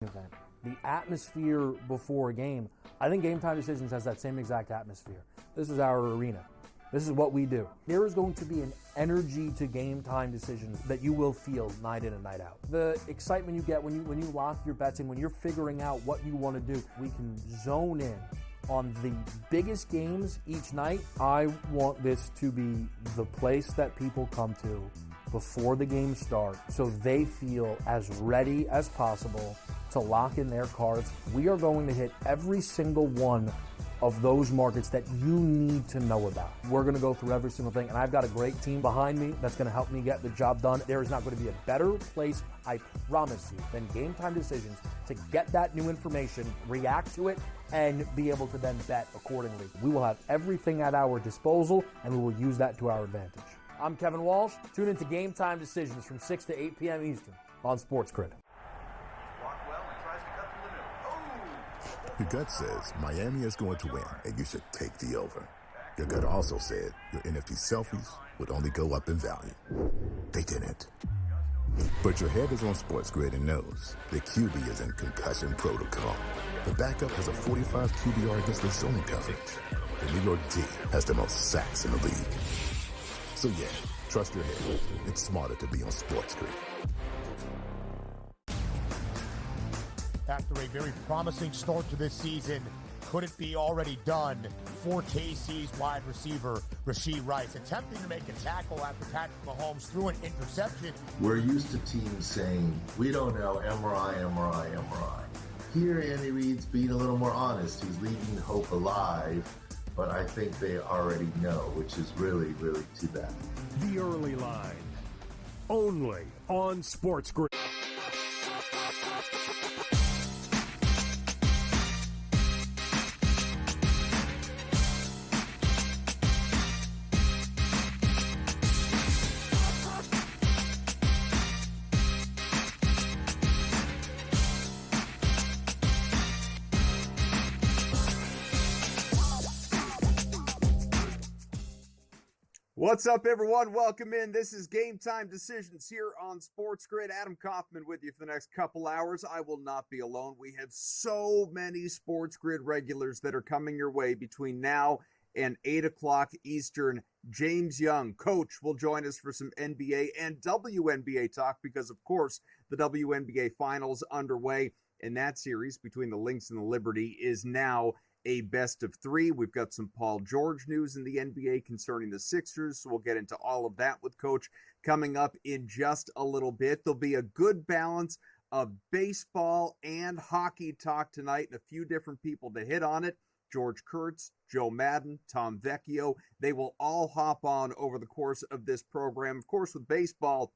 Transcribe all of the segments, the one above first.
event. The atmosphere before a game, I think Game Time Decisions has that same exact atmosphere. This is our arena. This is what we do. There is going to be an energy to Game Time Decisions that you will feel night in and night out. The excitement you get when you lock your bets in, when you're figuring out what you want to do, we can zone in on the biggest games each night. I want this to be the place that people come to before the games start so they feel as ready as possible to lock in their cards. We are going to hit every single one of those markets that you need to know about. We're going to go through every single thing, and I've got a great team behind me that's going to help me get the job done. There is not going to be a better place, I promise you, than Game Time Decisions to get that new information, react to it, and be able to then bet accordingly. We will have everything at our disposal, and we will use that to our advantage. I'm Kevin Walsh. Tune into Game Time Decisions from 6 to 8 p.m. Eastern on SportsGrid. Your gut says Miami is going to win, and you should take the over. Your gut also said your NFT selfies would only go up in value. They didn't. But your head is on SportsGrid and knows the QB is in concussion protocol. The backup has a 45 QBR against the zone coverage. The New York D has the most sacks in the league. So yeah, trust your head. It's smarter to be on SportsGrid. After a very promising start to this season, could it be already done for KC's wide receiver, Rashee Rice, attempting to make a tackle after Patrick Mahomes threw an interception? We're used to teams saying, we don't know, MRI. Here, Andy Reid's being a little more honest. He's leaving hope alive, but I think they already know, which is really, really too bad. The Early Line, only on SportsGrid. What's up, everyone? Welcome in. This is Game Time Decisions here on SportsGrid. Adam Kaufman with you for the next couple hours. I will not be alone. We have so many SportsGrid regulars that are coming your way between now and 8 o'clock Eastern. James Young, coach, will join us for some NBA and WNBA talk because, of course, the WNBA Finals underway, and that series between the Lynx and the Liberty is now a best of three. We've got some Paul George news in the NBA concerning the Sixers, so we'll get into all of that with Coach coming up in just a little bit. There'll be a good balance of baseball and hockey talk tonight, and a few different people to hit on it. George Kurtz, Joe Madden, Tom Vecchio, they will all hop on over the course of this program. Of course, with baseball,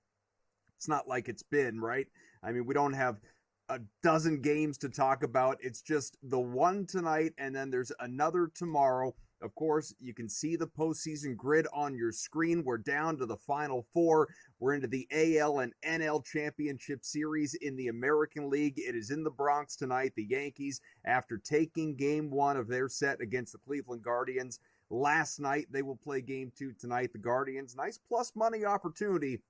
it's not like it's been, right? I mean, we don't have a dozen games to talk about. It's just the one tonight, and then there's another tomorrow. Of course, you can see the postseason grid on your screen. We're down to the Final Four. We're into the AL and NL Championship Series in the American League. It is in the Bronx tonight. The Yankees, after taking Game 1 of their set against the Cleveland Guardians last night, they will play Game 2 tonight. The Guardians, nice plus money opportunity,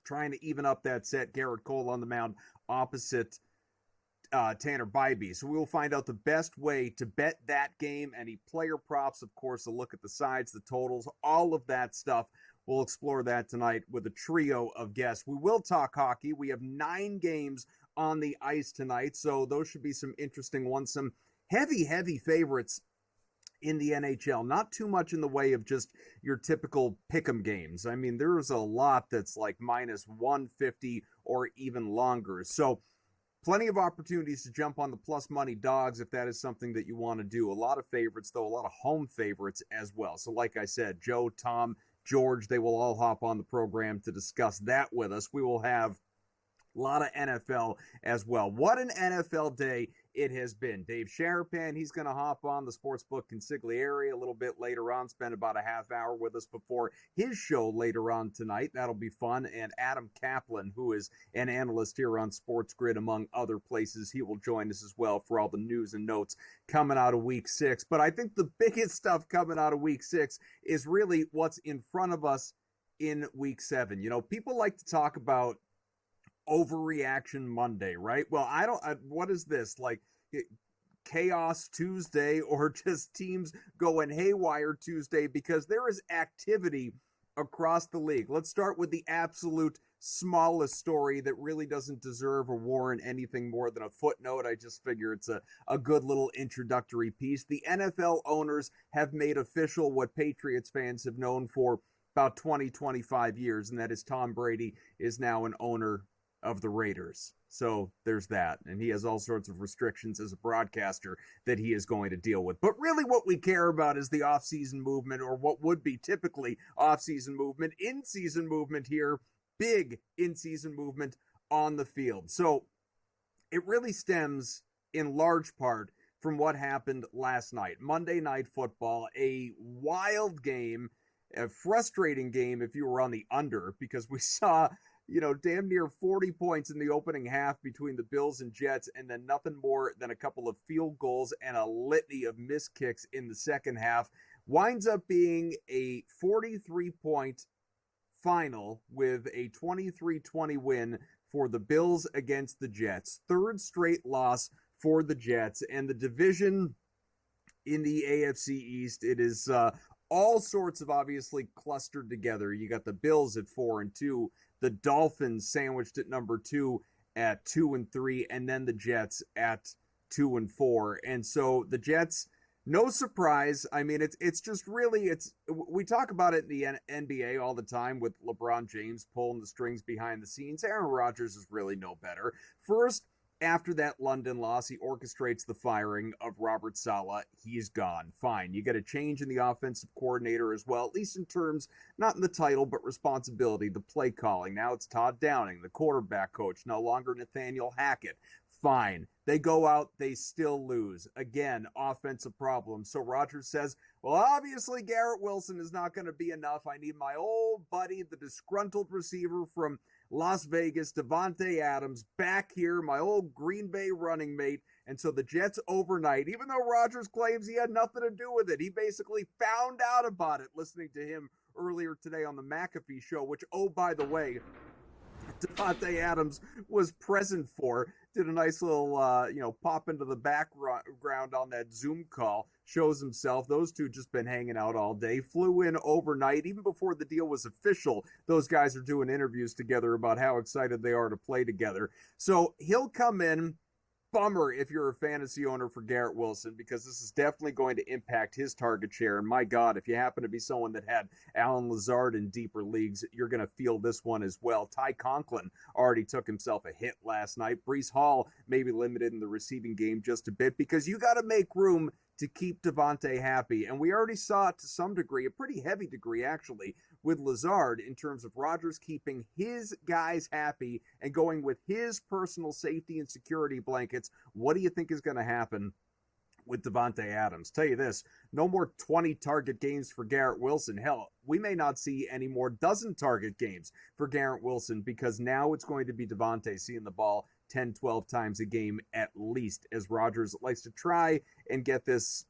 trying to even up that set. Garrett Cole on the mound opposite Tanner Bybee. So we will find out the best way to bet that game. Any player props, of course, a look at the sides, the totals, all of that stuff. We'll explore that tonight with a trio of guests. We will talk hockey. We have 9 games on the ice tonight, so those should be some interesting ones. Some heavy favorites in the NHL. Not too much in the way of just your typical pick'em games. I mean, there's a lot that's like minus 150 or even longer. So plenty of opportunities to jump on the plus money dogs if that is something that you want to do. A lot of favorites, though, a lot of home favorites as well. So like I said, Joe, Tom, George, they will all hop on the program to discuss that with us. We will have a lot of NFL as well. What an NFL day it has been. Dave Sharapan, he's going to hop on the Sportsbook Consigliere a little bit later on, spend about a half hour with us before his show later on tonight. That'll be fun. And Adam Kaplan, who is an analyst here on SportsGrid, among other places, he will join us as well for all the news and notes coming out of Week 6. But I think the biggest stuff coming out of Week 6 is really what's in front of us in Week 7. You know, people like to talk about overreaction Monday, right? Well, what is this? Like chaos Tuesday or just teams going haywire Tuesday? Because there is activity across the league. Let's start with the absolute smallest story that really doesn't deserve or warrant anything more than a footnote. I just figure it's a good little introductory piece. The NFL owners have made official what Patriots fans have known for about 20, 25 years, and that is Tom Brady is now an owner of the Raiders. So there's that. And he has all sorts of restrictions as a broadcaster that he is going to deal with. But really what we care about is the off-season movement, or what would be typically off-season movement, in-season movement here, big in-season movement on the field. So it really stems in large part from what happened last night. Monday Night Football, a wild game, a frustrating game if you were on the under, because we saw damn near 40 points in the opening half between the Bills and Jets, and then nothing more than a couple of field goals and a litany of missed kicks in the second half. Winds up being a 43-point final with a 23-20 win for the Bills against the Jets. Third straight loss for the Jets, and the division in the AFC East, it is all sorts of obviously clustered together. You got the Bills at 4-2, the Dolphins sandwiched at number 2 at 2-3, and then the Jets at 2-4. And so the Jets, no surprise. I mean, it's just really, we talk about it in the NBA all the time with LeBron James pulling the strings behind the scenes. Aaron Rodgers is really no better. First, after that London loss, he orchestrates the firing of Robert Saleh. He's gone. Fine. You get a change in the offensive coordinator as well, at least in terms, not in the title, but responsibility, the play calling. Now it's Todd Downing, the quarterback coach, no longer Nathaniel Hackett. Fine. They go out, they still lose. Again, offensive problem. So Rodgers says, well, obviously Garrett Wilson is not going to be enough. I need my old buddy, the disgruntled receiver from Las Vegas, Davante Adams, back here, my old Green Bay running mate. And so the Jets overnight, even though Rodgers claims he had nothing to do with it, he basically found out about it listening to him earlier today on the McAfee show, which, oh, by the way, Davante Adams was present for. Did a nice little, pop into the background on that Zoom call. Shows himself. Those two just been hanging out all day. Flew in overnight. Even before the deal was official, those guys are doing interviews together about how excited they are to play together. So he'll come in. Bummer if you're a fantasy owner for Garrett Wilson, because this is definitely going to impact his target share. And my God, if you happen to be someone that had Allen Lazard in deeper leagues, you're going to feel this one as well. Ty Conklin already took himself a hit last night. Breece Hall may be limited in the receiving game just a bit, because you got to make room to keep Davante happy. And we already saw it to some degree, a pretty heavy degree actually, with Lazard in terms of Rodgers keeping his guys happy and going with his personal safety and security blankets. What do you think is going to happen with Davante Adams? Tell you this, no more 20 target games for Garrett Wilson. Hell, we may not see any more dozen target games for Garrett Wilson, because now it's going to be Davante seeing the ball 10, 12 times a game at least, as Rodgers likes to try and get this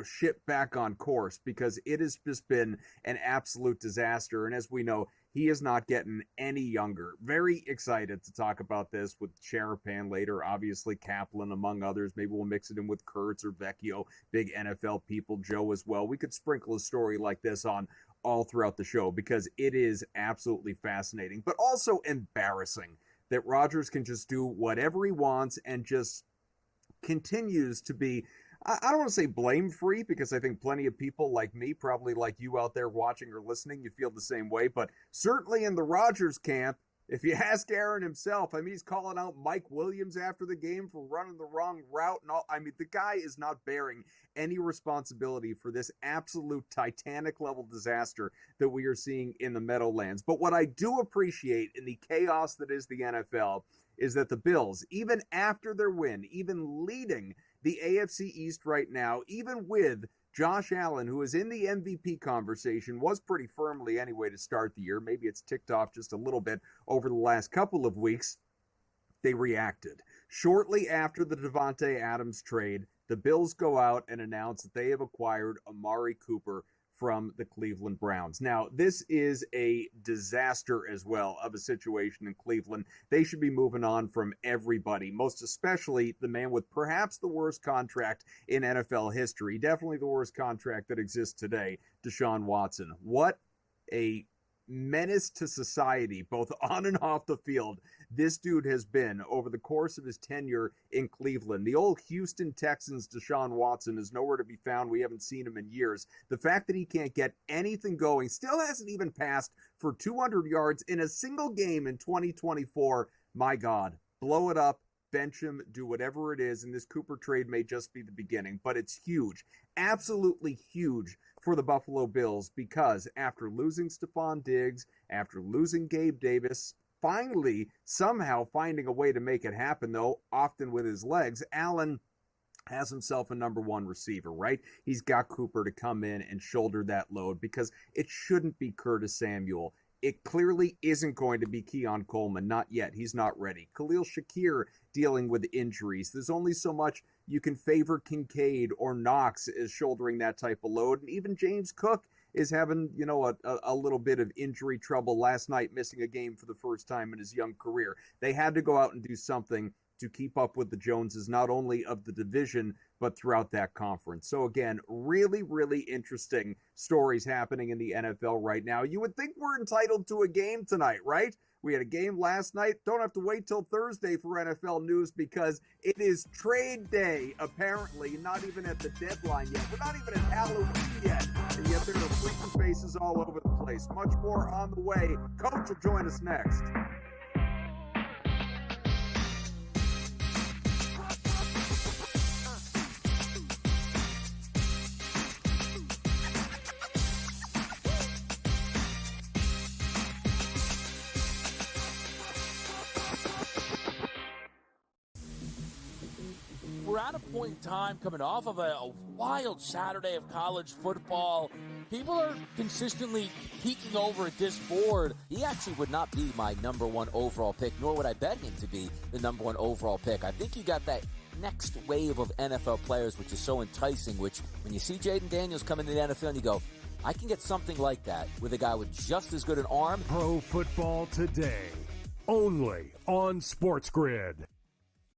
ship back on course, because it has just been an absolute disaster. And as we know, he is not getting any younger. Very excited to talk about this with Sharapan later, obviously Kaplan among others. Maybe we'll mix it in with Kurtz or Vecchio, big NFL people, Joe as well. We could sprinkle a story like this on all throughout the show, because it is absolutely fascinating, but also embarrassing that Rodgers can just do whatever he wants and just continues to be, I don't want to say blame-free, because I think plenty of people like me, probably like you out there watching or listening, you feel the same way. But certainly in the Rodgers camp, if you ask Aaron himself, I mean, he's calling out Mike Williams after the game for running the wrong route and all. I mean, the guy is not bearing any responsibility for this absolute Titanic-level disaster that we are seeing in the Meadowlands. But what I do appreciate in the chaos that is the NFL is that the Bills, even after their win, even leading the AFC East right now, even with Josh Allen, who is in the MVP conversation, was pretty firmly anyway to start the year. Maybe it's ticked off just a little bit over the last couple of weeks. They reacted. Shortly after the Davante Adams trade, the Bills go out and announce that they have acquired Amari Cooper from the Cleveland Browns. Now, this is a disaster as well of a situation in Cleveland. They should be moving on from everybody, most especially the man with perhaps the worst contract in NFL history, definitely the worst contract that exists today, Deshaun Watson. What a menace to society, both on and off the field, this dude has been over the course of his tenure in Cleveland. The old Houston Texans Deshaun Watson is nowhere to be found. We haven't seen him in years. The fact that he can't get anything going, still hasn't even passed for 200 yards in a single game in 2024. My God, blow it up, bench him, do whatever it is, and this Cooper trade may just be the beginning, but it's huge, absolutely huge for the Buffalo Bills, because after losing Stephon Diggs, after losing Gabe Davis, finally somehow finding a way to make it happen, though often with his legs, Allen has himself a number one receiver, right? He's got Cooper to come in and shoulder that load, because it shouldn't be Curtis Samuel. It clearly isn't going to be Keon Coleman. Not yet. He's not ready. Khalil Shakir dealing with injuries. There's only so much you can favor Kincaid or Knox as shouldering that type of load. And even James Cook is having, a little bit of injury trouble last night, missing a game for the first time in his young career. They had to go out and do something to keep up with the Joneses, not only of the division, but throughout that conference. So again, really, really interesting stories happening in the NFL right now. You would think we're entitled to a game tonight, right? We had a game last night. Don't have to wait till Thursday for NFL news, because it is trade day, apparently. Not even at the deadline yet. We're not even at Halloween yet. And yet there are freaking faces all over the place. Much more on the way. Coach will join us next. We're at a point in time coming off of a wild Saturday of college football. People are consistently peeking over at this board. He actually would not be my number one overall pick, nor would I bet him to be the number one overall pick. I think you got that next wave of NFL players, which is so enticing, which when you see Jaden Daniels come into the NFL and you go, I can get something like that with a guy with just as good an arm. Pro Football Today, only on SportsGrid.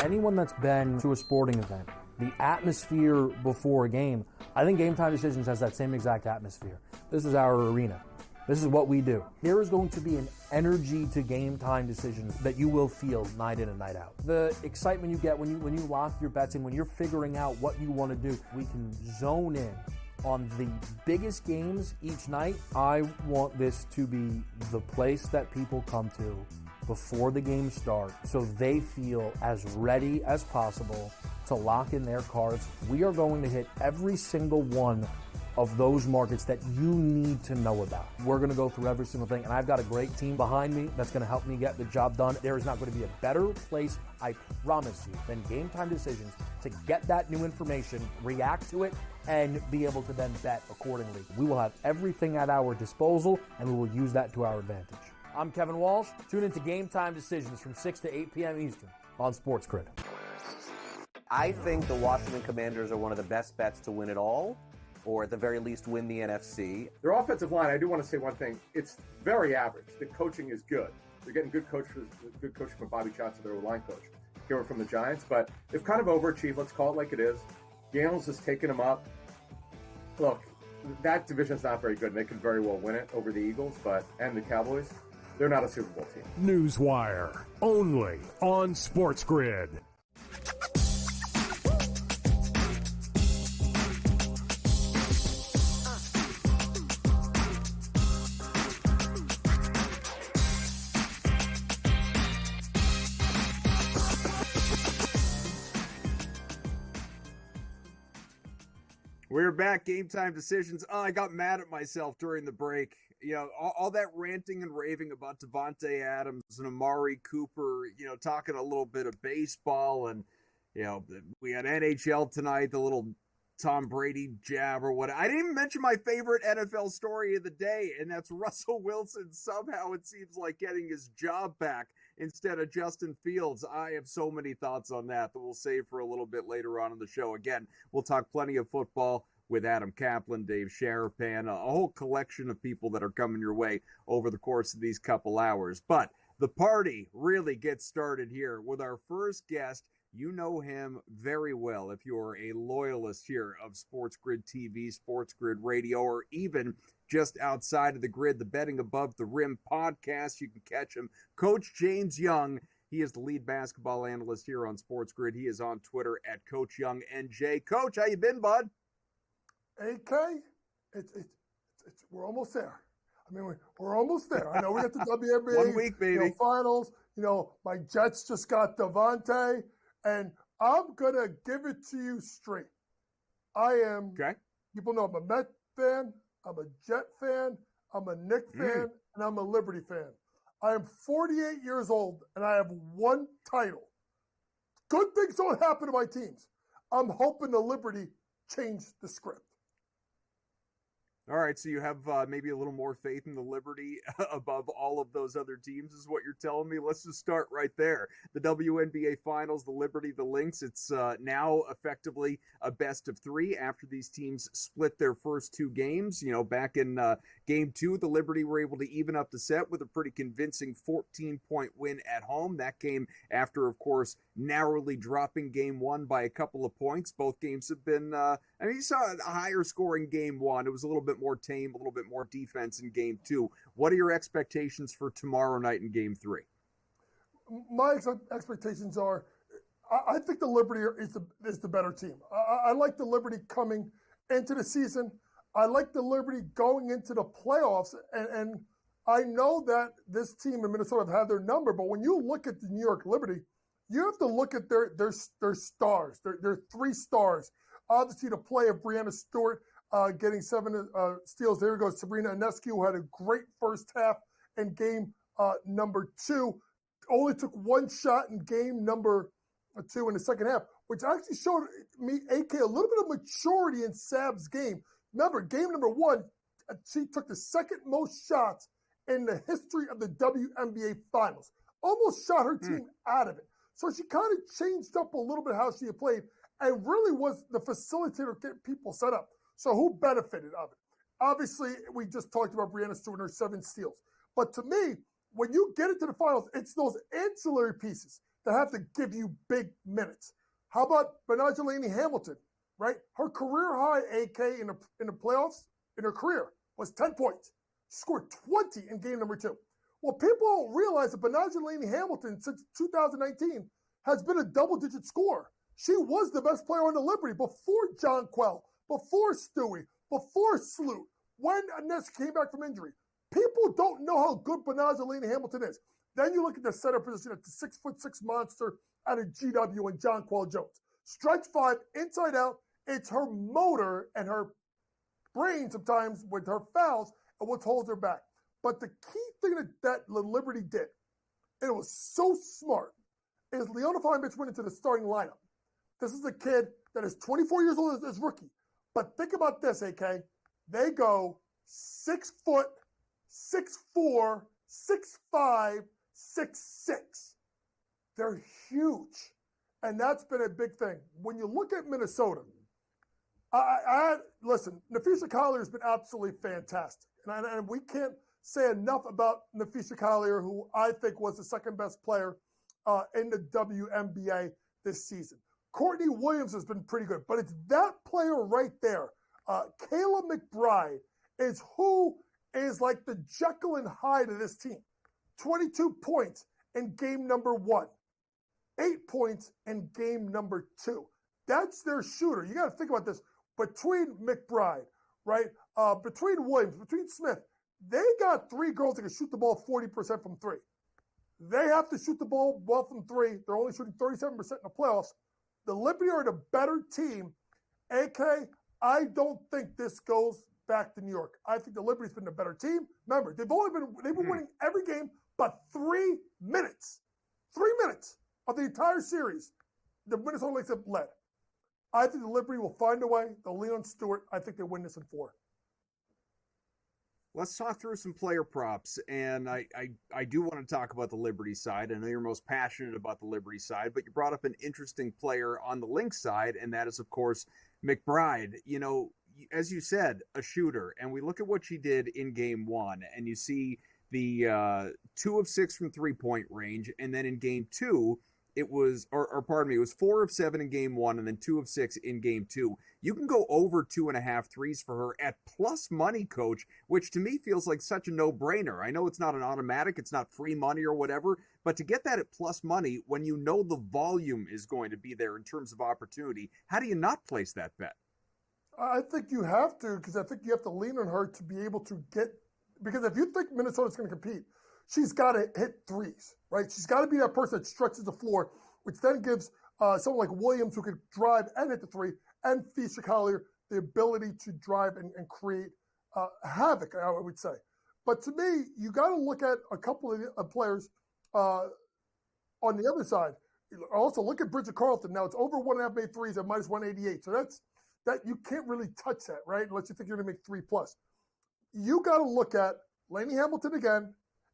Anyone that's been to a sporting event, the atmosphere before a game, I think Game Time Decisions has that same exact atmosphere. This is our arena. This is what we do. There is going to be an energy to Game Time Decisions that you will feel night in and night out. The excitement you get when you lock your bets in, when you're figuring out what you want to do, we can zone in on the biggest games each night. I want this to be the place that people come to before the games start, so they feel as ready as possible to lock in their cards. We are going to hit every single one of those markets that you need to know about. We're going to go through every single thing, and I've got a great team behind me that's going to help me get the job done. There is not going to be a better place, I promise you, than Game Time Decisions to get that new information, react to it, and be able to then bet accordingly. We will have everything at our disposal, and we will use that to our advantage. I'm Kevin Walsh. Tune into Game Time Decisions from 6 to 8 p.m. Eastern on SportsGrid. I think the Washington Commanders are one of the best bets to win it all, or at the very least win the NFC. Their offensive line, I do want to say one thing. It's very average. The coaching is good. They're getting good coaching from Bobby Johnson, their line coach, here from the Giants. But they've kind of overachieved. Let's call it like it is. Gales has taken them up. Look, that division's not very good, and they could very well win it over the Eagles and the Cowboys. They're not a Super Bowl team. Newswire, only on SportsGrid. We're back. Game Time Decisions. Oh, I got mad at myself during the break. All that ranting and raving about Devontae Adams and Amari Cooper, talking a little bit of baseball, and, we had NHL tonight, the little Tom Brady jab or what. I didn't even mention my favorite NFL story of the day, and that's Russell Wilson somehow, it seems like, getting his job back instead of Justin Fields. I have so many thoughts on that we'll save for a little bit later on in the show. Again, we'll talk plenty of football, with Adam Kaplan, Dave Sharapan, a whole collection of people that are coming your way over the course of these couple hours. But the party really gets started here with our first guest. You know him very well if you're a loyalist here of SportsGrid TV, SportsGrid Radio, or even just outside of the grid, the Betting Above the Rim podcast. You can catch him. Coach James Young, he is the lead basketball analyst here on SportsGrid. He is on Twitter at Coach Young NJ. Coach, how you been, bud? AK, we're almost there. I mean, we're almost there. I know we got the WNBA 1 week, baby. Finals. My Jets just got Devontae, and I'm gonna give it to you straight. I am. Okay. People know I'm a Met fan. I'm a Jet fan. I'm a Knick fan, and I'm a Liberty fan. I am 48 years old, and I have one title. Good things don't happen to my teams. I'm hoping the Liberty change the script. All right, so you have maybe a little more faith in the Liberty above all of those other teams is what you're telling me. Let's just start right there. The WNBA Finals, the Liberty, the Lynx, it's now effectively a best of three after these teams split their first two games. Back in Game 2, the Liberty were able to even up the set with a pretty convincing 14-point win at home. That came after, of course, narrowly dropping Game 1 by a couple of points. Both games have been, you saw a higher score in Game 1. It was a little bit more tame, a little bit more defense in Game 2. What are your expectations for tomorrow night in Game 3? My expectations are, I think the Liberty is the better team. I like the Liberty coming into the season. I like the Liberty going into the playoffs, and I know that this team in Minnesota have had their number, but when you look at the New York Liberty, you have to look at their stars, their three stars. Obviously, the play of Breanna Stewart getting 7 steals. There goes Sabrina Ionescu, who had a great first half in game number 2. Only took one shot in game number 2 in the second half, which actually showed me, AK, a little bit of maturity in Sab's game. Remember, game number 1, she took the second most shots in the history of the WNBA Finals. Almost shot her team out of it. So she kind of changed up a little bit how she had played and really was the facilitator to get people set up. So who benefited of it? Obviously, we just talked about Breanna Stewart and her 7 steals. But to me, when you get into the finals, it's those ancillary pieces that have to give you big minutes. How about Benajelani Hamilton, right? Her career high AK in the playoffs in her career was 10 points. She scored 20 in game number 2. Well, people don't realize that Benajelani Hamilton since 2019 has been a double-digit scorer. She was the best player on the Liberty before John Quell, before Stewie, before Sloot, when Ionescu came back from injury. People don't know how good Benajelani Hamilton is. Then you look at the center position at the 6'6" monster out of GW and John Quell Jones. Stretch 5, inside out. It's her motor and her brain sometimes with her fouls and what holds her back. But the key thing that the Liberty did, and it was so smart, is Leona Feinbich went into the starting lineup. This is a kid that is 24 years old as rookie. But think about this, AK. They go 6 foot, 6'4", 6'5", 6'6". They're huge. And that's been a big thing. When you look at Minnesota, listen, Nafisha Collier has been absolutely fantastic. And we can't say enough about Nafisha Collier, who I think was the second best player in the WNBA this season. Courtney Williams has been pretty good, but it's that player right there. Kayla McBride is who is like the Jekyll and Hyde of this team. 22 points in game number 1. 8 points in game number 2. That's their shooter. You got to think about this. Between McBride, right? Between Williams, between Smith, they got 3 girls that can shoot the ball 40% from 3. They have to shoot the ball well from 3. They're only shooting 37% in the playoffs. The Liberty are the better team. AK, I don't think this goes back to New York. I think the Liberty's been the better team. Remember, they've been winning every game but 3 minutes. 3 minutes of the entire series. The Minnesota Lynx have led. I think the Liberty will find a way. They'll lean on Stewart. I think they win this in 4. Let's talk through some player props, and I do want to talk about the Liberty side. I know you're most passionate about the Liberty side, but you brought up an interesting player on the Lynx side, and that is, of course, McBride. as you said, a shooter, and we look at what she did in game one, and you see the 2 of 6 from 3-point range, and then in game two, it was, or pardon me, it was 4 of 7 in game one, and then 2 of 6 in game two. You can go over 2.5 threes for her at plus money, Coach, which to me feels like such a no-brainer. I know it's not an automatic, it's not free money or whatever, but to get that at plus money when you know the volume is going to be there in terms of opportunity, how do you not place that bet? I think you have to, because I think you have to lean on her to be able to get, because if you think Minnesota's going to compete, she's got to hit threes, right? She's got to be that person that stretches the floor, which then gives someone like Williams, who could drive and hit the three, and Feisha Collier the ability to drive and create havoc, I would say. But to me, you got to look at a couple of players on the other side. Also, look at Bridget Carlton. Now it's over 1.5 made threes at minus 188. So that you can't really touch that, right? Unless you think you're going to make 3+. You got to look at Lainey Hamilton again,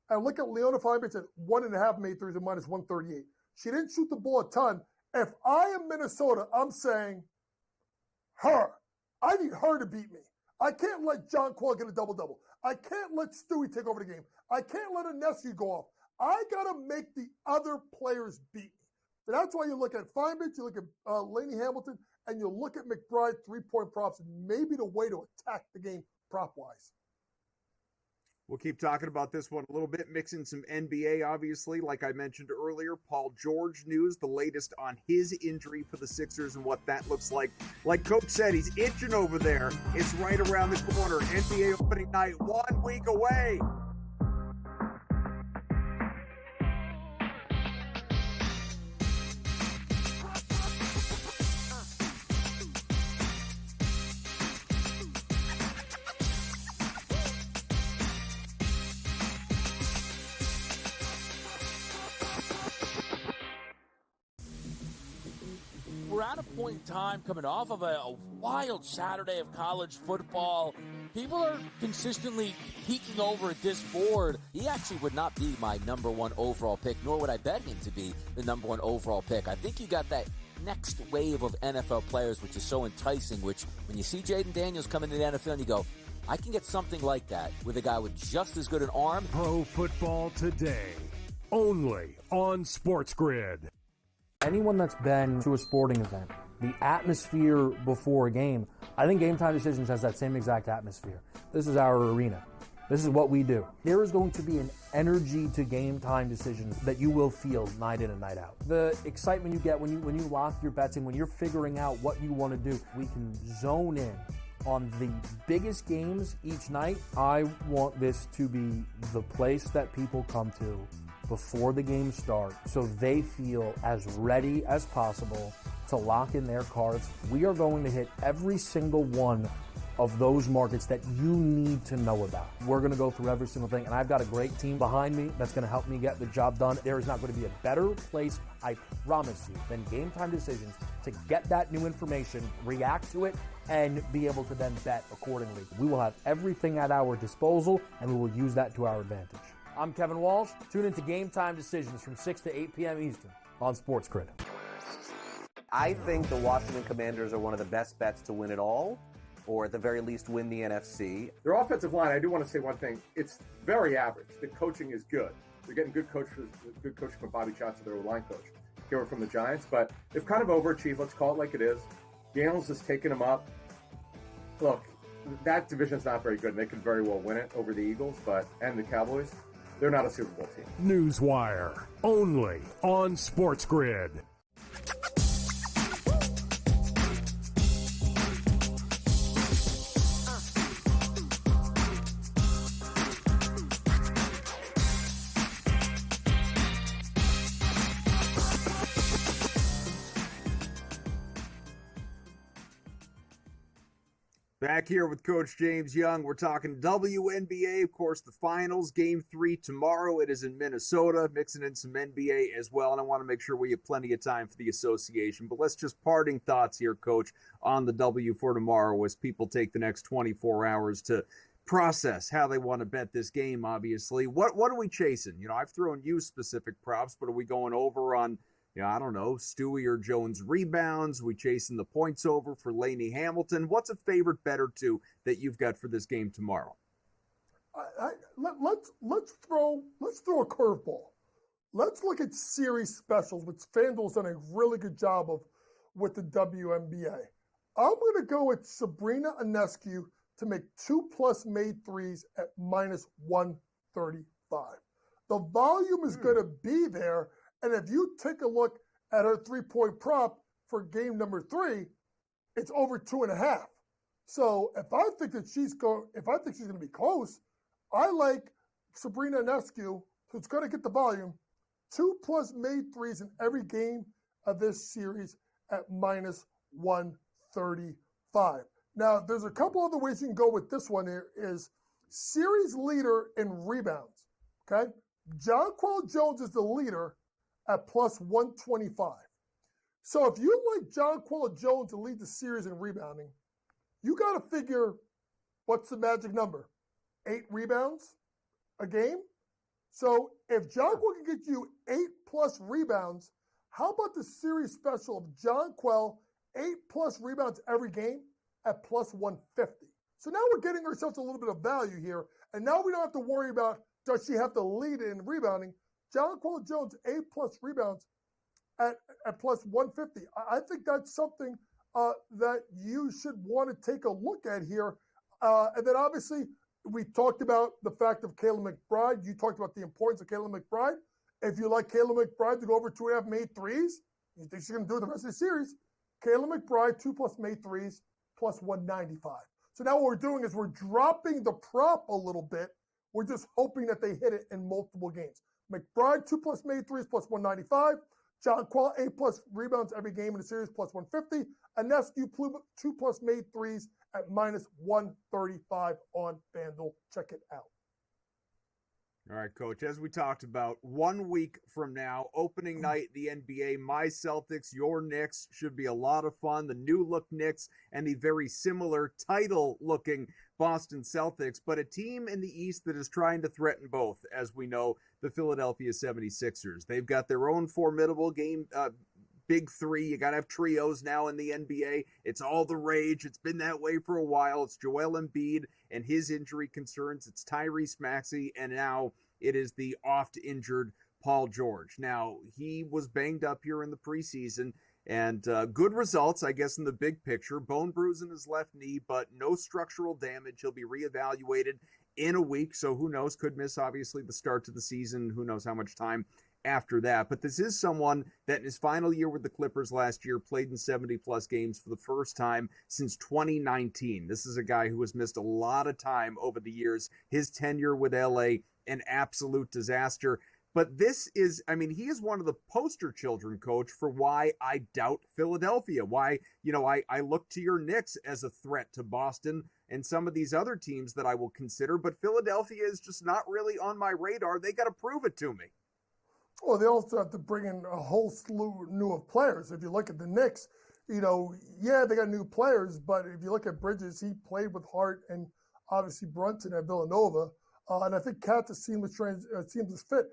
and look at Leona Feinberg at 1.5 made threes at minus 138. She didn't shoot the ball a ton. If I am Minnesota, I'm saying her. I need her to beat me. I can't let John Quall get a double-double. I can't let Stewie take over the game. I can't let a nephew go off. I got to make the other players beat me. So that's why you look at Feinberg, you look at Lainey Hamilton, and you look at McBride 3-point props, and maybe the way to attack the game prop-wise. We'll keep talking about this one a little bit, mixing some NBA, obviously. Like I mentioned earlier, Paul George news, the latest on his injury for the Sixers and what that looks like. Like Coach said, he's itching over there. It's right around the corner. NBA opening night, 1 week away. We're at a point in time coming off of a wild Saturday of college football. People are consistently peeking over at this board. He actually would not be my number one overall pick, nor would I bet him to be the number one overall pick. I think you got that next wave of NFL players, which is so enticing, which when you see Jaden Daniels come into the NFL and you go, I can get something like that with a guy with just as good an arm. Pro Football Today, only on SportsGrid. Anyone that's been to a sporting event, the atmosphere before a game, I think Game Time Decisions has that same exact atmosphere. This is our arena. This is what we do. There is going to be an energy to Game Time Decisions that you will feel night in and night out. The excitement you get when you lock your bets in, when you're figuring out what you want to do, we can zone in on the biggest games each night. I want this to be the place that people come to before the game starts so they feel as ready as possible to lock in their cards. We are going to hit every single one of those markets that you need to know about. We're going to go through every single thing, and I've got a great team behind me that's going to help me get the job done. There is not going to be a better place, I promise you, than Game Time Decisions to get that new information, react to it, and be able to then bet accordingly. We will have everything at our disposal, and we will use that to our advantage. I'm Kevin Walsh. Tune into Game Time Decisions from 6 to 8 p.m. Eastern on SportsGrid. I think the Washington Commanders are one of the best bets to win it all, or at the very least win the NFC. Their offensive line, I do want to say one thing. It's very average. The coaching is good. They're getting good coaching from Bobby Johnson, their line coach. Here from the Giants, but they've kind of overachieved. Let's call it like it is. Daniels has taken them up. Look, that division's not very good, and they could very well win it over the Eagles, and the Cowboys. They're not a Super Bowl team. Newswire, only on SportsGrid. Back here with Coach James Young. We're talking WNBA, of course, the finals, Game 3 tomorrow. It is in Minnesota, mixing in some NBA as well, and I want to make sure we have plenty of time for the association. But let's just parting thoughts here, Coach, on the W for tomorrow as people take the next 24 hours to process how they want to bet this game, obviously. What are we chasing? You know, I've thrown you specific props, but are we going over on I don't know, Stewie or Jones rebounds? We chasing the points over for Laney Hamilton? What's a favorite bet or two that you've got for this game tomorrow? Let's throw a curveball. Let's look at series specials, which FanDuel's done a really good job of with the WNBA. I'm going to go with Sabrina Ionescu to make 2+ made threes at minus 135. The volume is going to be there, and if you take a look at her 3-point prop for game number 3, it's over 2.5. So if I think she's going to be close, I like Sabrina Ionescu, who's going to get the volume, 2+ made threes in every game of this series at minus 135. Now, there's a couple other ways you can go with this one here is series leader in rebounds, okay? Jonquel Jones is the leader at plus 125. So if you like Jonquel Jones to lead the series in rebounding, you got to figure what's the magic number? 8 rebounds a game? So if Jonquel can get you 8+ rebounds, how about the series special of Jonquel 8+ rebounds every game at plus 150? So now we're getting ourselves a little bit of value here, and now we don't have to worry about does she have to lead in rebounding. Jonquel Jones 8+ rebounds at plus 150. I think that's something that you should want to take a look at here. And then obviously we talked about the fact of Kayla McBride. You talked about the importance of Kayla McBride. If you like Kayla McBride to go over 2.5 made threes, you think she's going to do it the rest of the series, Kayla McBride, 2+ made threes, plus 195. So now what we're doing is we're dropping the prop a little bit. We're just hoping that they hit it in multiple games. McBride, 2+ made threes, plus 195. Jonquel, 8+ rebounds every game in the series, plus 150. Ionescu, 2+ made threes at minus 135 on FanDuel. Check it out. All right, Coach, as we talked about, 1 week from now, opening night, the NBA, my Celtics, your Knicks, should be a lot of fun. The new-look Knicks and the very similar title-looking Boston Celtics, but a team in the East that is trying to threaten both, as we know, the Philadelphia 76ers. They've got their own formidable game, big three. You got to have trios now in the NBA. It's all the rage. It's been that way for a while. It's Joel Embiid and his injury concerns. It's Tyrese Maxey, and now it is the oft-injured Paul George. Now, he was banged up here in the preseason, and good results, I guess, in the big picture. Bone bruise in his left knee, but no structural damage. He'll be reevaluated in a week, so who knows? Could miss, obviously, the start to the season. Who knows how much time after that. But this is someone that in his final year with the Clippers last year played in 70-plus games for the first time since 2019. This is a guy who has missed a lot of time over the years. His tenure with LA, an absolute disaster. But this is, I mean, he is one of the poster children, Coach, for why I doubt Philadelphia. Why, I look to your Knicks as a threat to Boston and some of these other teams that I will consider. But Philadelphia is just not really on my radar. They got to prove it to me. Well, they also have to bring in a whole slew new of players. If you look at the Knicks, they got new players, but if you look at Bridges, he played with Hart and obviously Brunson at Villanova. And I think Kat's a seamless fit.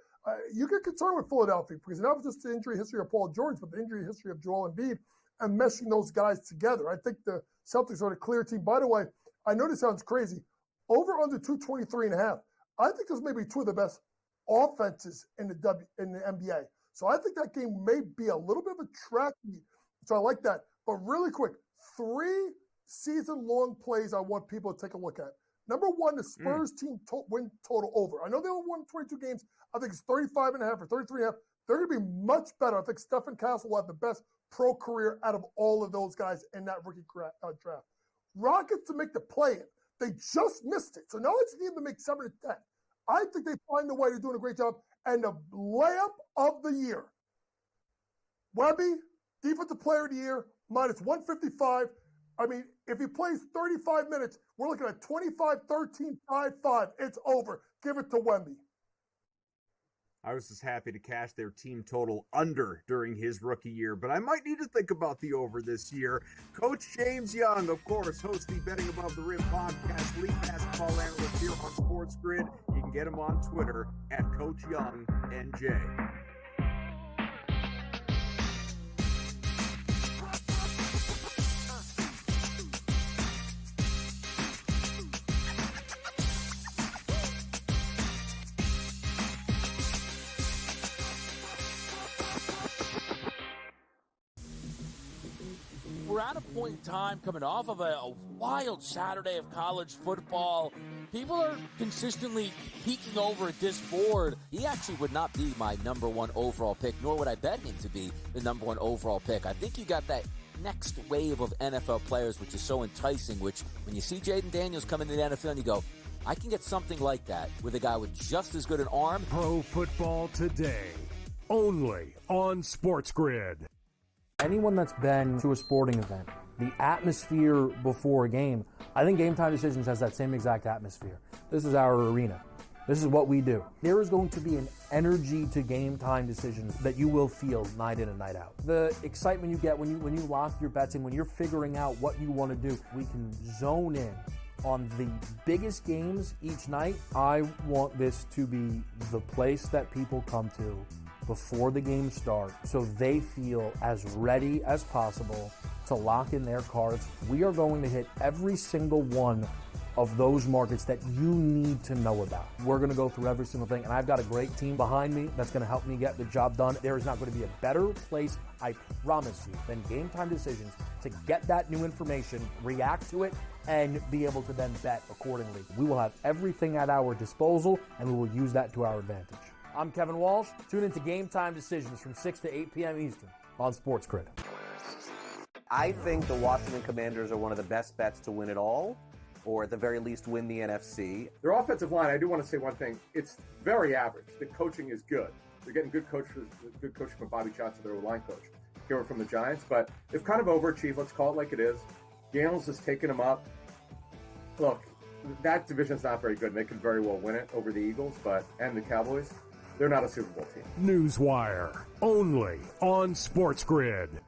You get concerned with Philadelphia because not just the injury history of Paul George, but the injury history of Joel Embiid and meshing those guys together. I think the Celtics are a clear team. By the way, I know this sounds crazy. Over under 223.5. I think those may be two of the best offenses in the NBA. So I think that game may be a little bit of a track meet. So I like that. But really quick, 3 season-long plays I want people to take a look at. Number 1, the Spurs team win total over. I know they only won 22 games. I think it's 35.5 or 33.5. They're going to be much better. I think Stephen Castle will have the best pro career out of all of those guys in that rookie draft. Rockets to make the play-in. They just missed it. So now it's need to make 7 to 10. I think they find a way. They're doing a great job. And the layup of the year, Wemby, Defensive Player of the Year, minus 155. I mean, if he plays 35 minutes, we're looking at 25-13-5-5. It's over. Give it to Wemby. I was just happy to cash their team total under during his rookie year, but I might need to think about the over this year. Coach James Young, of course, hosts the Betting Above the Rim podcast, lead basketball analyst here on SportsGrid. You can get him on Twitter at Coach Young NJ. at a point in time coming off of a wild Saturday of college football. People are consistently peeking over at this board. He actually would not be my number one overall pick, nor would I bet him to be the number one overall pick. I think you got that next wave of NFL players, which is so enticing, which when you see Jaden Daniels come into the NFL and you go, I can get something like that with a guy with just as good an arm. Pro Football Today, only on SportsGrid. Anyone that's been to a sporting event, the atmosphere before a game, I think Game Time Decisions has that same exact atmosphere. This is our arena. This is what we do. There is going to be an energy to Game Time Decisions that you will feel night in and night out. The excitement you get when you lock your bets in, when you're figuring out what you want to do, we can zone in on the biggest games each night. I want this to be the place that people come to before the games start so they feel as ready as possible to lock in their cards. We are going to hit every single one of those markets that you need to know about. We're going to go through every single thing, and I've got a great team behind me that's going to help me get the job done. There is not going to be a better place, I promise you, than Game Time Decisions to get that new information, react to it, and be able to then bet accordingly. We will have everything at our disposal, and we will use that to our advantage. I'm Kevin Walsh. Tune into Game Time Decisions from 6 to 8 p.m. Eastern on SportsGrid. I think the Washington Commanders are one of the best bets to win it all, or at the very least win the NFC. Their offensive line, I do want to say one thing. It's very average. The coaching is good. They're getting good coaching from Bobby Johnson, their line coach, here from the Giants. But they've kind of overachieved. Let's call it like it is. Daniels has taken them up. Look, that division's not very good. And they could very well win it over the Eagles, and the Cowboys. They're not a Super Bowl team. Newswire, only on SportsGrid.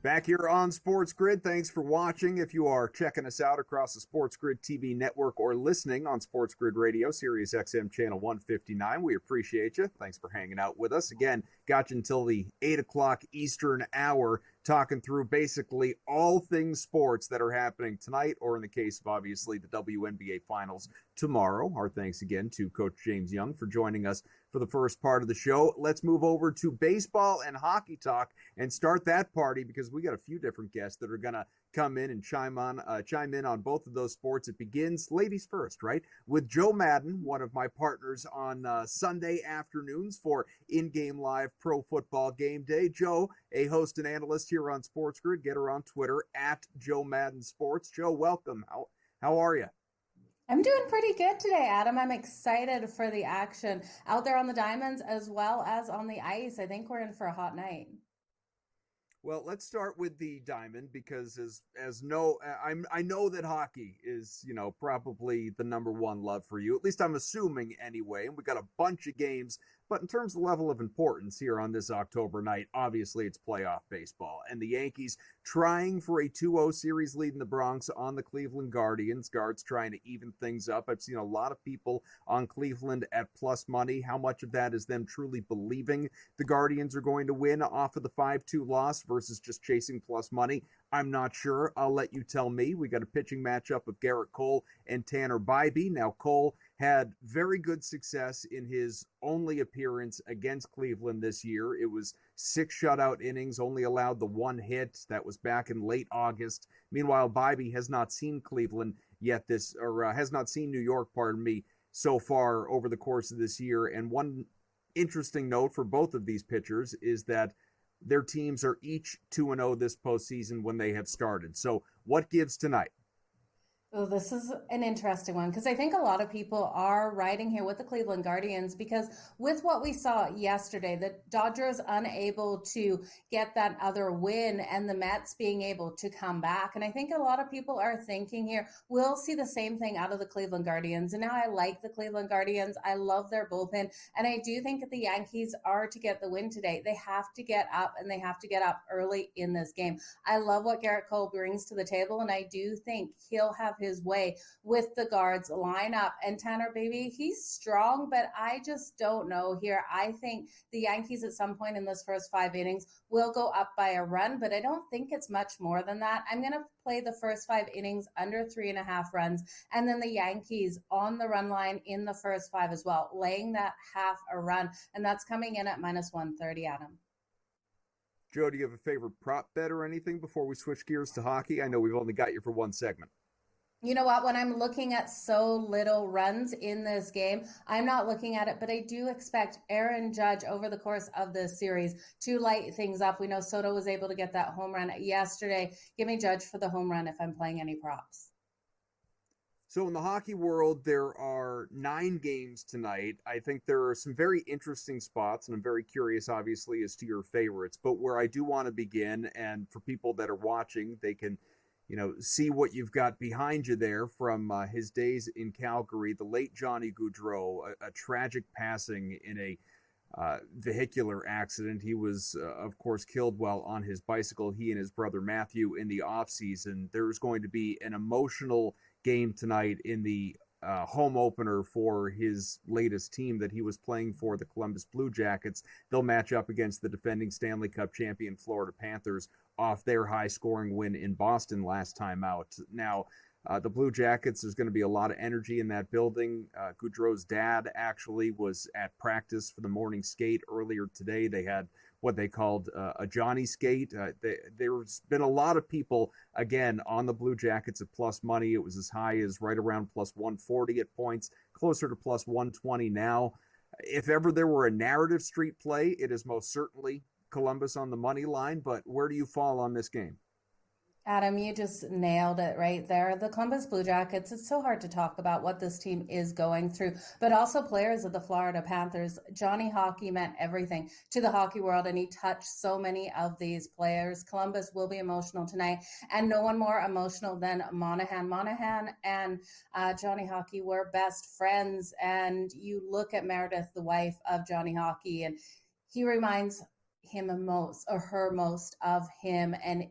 Back here on SportsGrid, thanks for watching. If you are checking us out across the SportsGrid TV network or listening on SportsGrid Radio, Sirius XM Channel 159, we appreciate you. Thanks for hanging out with us. Again, got you until the 8 o'clock Eastern hour, talking through basically all things sports that are happening tonight, or in the case of obviously the WNBA Finals tomorrow. Our thanks again to Coach James Young for joining us for the first part of the show. Let's move over to baseball and hockey talk and start that party, because we got a few different guests that are going to come in and chime in on both of those sports. It begins, ladies first, right, with Joe Madden, one of my partners on Sunday afternoons for In-Game Live Pro Football Game Day. Joe, a host and analyst here on SportsGrid. Get her on Twitter at Joe Madden Sports. Joe, welcome. How are you? I'm doing pretty good today, Adam. I'm excited for the action out there on the diamonds as well as on the ice. I think we're in for a hot night. Well, let's start with the diamond, because I know that hockey is, probably the number one love for you. At least I'm assuming anyway. And we got a bunch of games, but in terms of level of importance here on this October night, obviously it's playoff baseball, and the Yankees trying for a 2-0 series lead in the Bronx on the Cleveland Guardians. Guards trying to even things up. I've seen a lot of people on Cleveland at plus money. How much of that is them truly believing the Guardians are going to win off of the 5-2 loss versus just chasing plus money? I'm not sure. I'll let you tell me. We got a pitching matchup of Garrett Cole and Tanner Bybee. Now, Cole had very good success in his only appearance against Cleveland this year. It was 6 shutout innings, only allowed the 1 hit. That was back in late August. Meanwhile, Bybee has not seen Cleveland yet has not seen New York, so far over the course of this year. And one interesting note for both of these pitchers is that their teams are each 2-0 this postseason when they have started. So what gives tonight? Oh, this is an interesting one, because I think a lot of people are riding here with the Cleveland Guardians, because with what we saw yesterday, the Dodgers unable to get that other win and the Mets being able to come back. And I think a lot of people are thinking here, we'll see the same thing out of the Cleveland Guardians. And now I like the Cleveland Guardians. I love their bullpen. And I do think that the Yankees are to get the win today. They have to get up, and they have to get up early in this game. I love what Garrett Cole brings to the table, and I do think he'll have his way with the guards line up. And Tanner, baby, he's strong, but I just don't know here. I think the Yankees at some point in this first 5 innings will go up by a run, but I don't think it's much more than that. I'm going to play the first 5 innings under 3.5 runs, and then the Yankees on the run line in the first 5 as well, laying that half a run, and that's coming in at -130, Adam. Joe, do you have a favorite prop bet or anything before we switch gears to hockey? I know we've only got you for one segment. You know what? When I'm looking at so little runs in this game, I'm not looking at it, but I do expect Aaron Judge over the course of this series to light things up. We know Soto was able to get that home run yesterday. Give me Judge for the home run if I'm playing any props. So in the hockey world, there are 9 games tonight. I think there are some very interesting spots, and I'm very curious, obviously, as to your favorites. But where I do want to begin, and for people that are watching, they can, see what you've got behind you there from his days in Calgary. The late Johnny Gaudreau, a tragic passing in a vehicular accident. He was, of course, killed while on his bicycle, he and his brother Matthew, in the offseason. There's going to be an emotional game tonight in the home opener for his latest team that he was playing for, the Columbus Blue Jackets. They'll match up against the defending Stanley Cup champion Florida Panthers off their high-scoring win in Boston last time out. Now, the Blue Jackets, there's going to be a lot of energy in that building. Gaudreau's dad actually was at practice for the morning skate earlier today. They had what they called a Johnny skate. There's been a lot of people, again, on the Blue Jackets at plus money. It was as high as right around plus 140 at points, closer to plus 120 now. If ever there were a narrative street play, it is most certainly Columbus on the money line, but where do you fall on this game? Adam, you just nailed it right there. The Columbus Blue Jackets, it's so hard to talk about what this team is going through, but also players of the Florida Panthers. Johnny Hockey meant everything to the hockey world, and he touched so many of these players. Columbus will be emotional tonight, and no one more emotional than Monahan. Monahan and Johnny Hockey were best friends, and you look at Meredith, the wife of Johnny Hockey, and he reminds him most, or her most, of him, and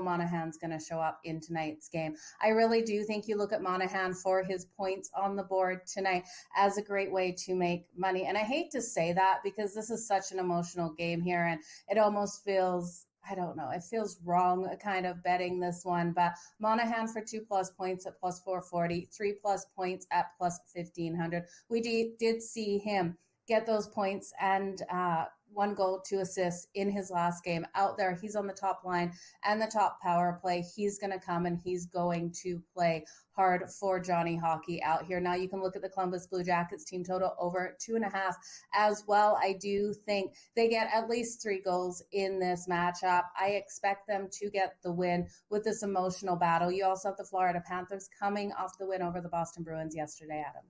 Monahan's going to show up in tonight's game. I really do think you look at Monahan for his points on the board tonight as a great way to make money. And I hate to say that because this is such an emotional game here, and it almost feels, I don't know, it feels wrong kind of betting this one, but Monahan for 2+ points at plus 440, 3+ points at plus 1,500. We did see him get those points and 1 goal, 2 assists in his last game out there. He's on the top line and the top power play. He's going to come and he's going to play hard for Johnny Hockey out here. Now you can look at the Columbus Blue Jackets team total over 2.5 as well. I do think they get at least 3 goals in this matchup. I expect them to get the win with this emotional battle. You also have the Florida Panthers coming off the win over the Boston Bruins yesterday, Adam.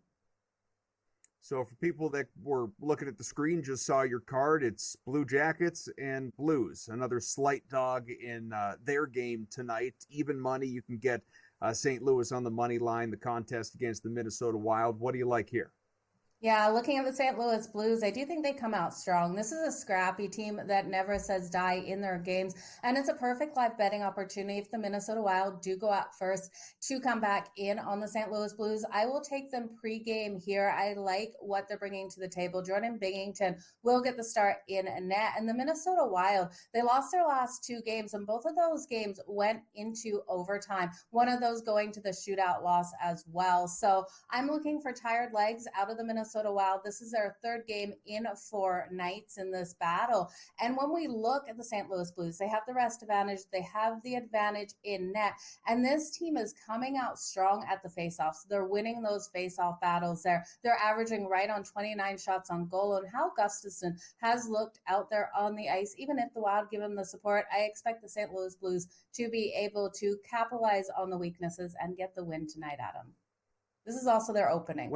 So for people that were looking at the screen, just saw your card, it's Blue Jackets and Blues. Another slight dog in their game tonight. Even money, you can get St. Louis on the money line, the contest against the Minnesota Wild. What do you like here? Yeah, looking at the St. Louis Blues, I do think they come out strong. This is a scrappy team that never says die in their games, and it's a perfect live betting opportunity if the Minnesota Wild do go out first to come back in on the St. Louis Blues. I will take them pregame here. I like what they're bringing to the table. Jordan Binghamton will get the start in net, and the Minnesota Wild, they lost their last 2 games, and both of those games went into overtime. One of those going to the shootout loss as well. So I'm looking for tired legs out of the Minnesota Wild. This is their 3rd game in 4 nights in this battle. And when we look at the St. Louis Blues, they have the rest advantage. They have the advantage in net. And this team is coming out strong at the faceoffs. They're winning those faceoff battles there. They're averaging right on 29 shots on goal. And Hal Gustafsson has looked out there on the ice. Even if the Wild give him the support, I expect the St. Louis Blues to be able to capitalize on the weaknesses and get the win tonight, Adam. This is also their opening.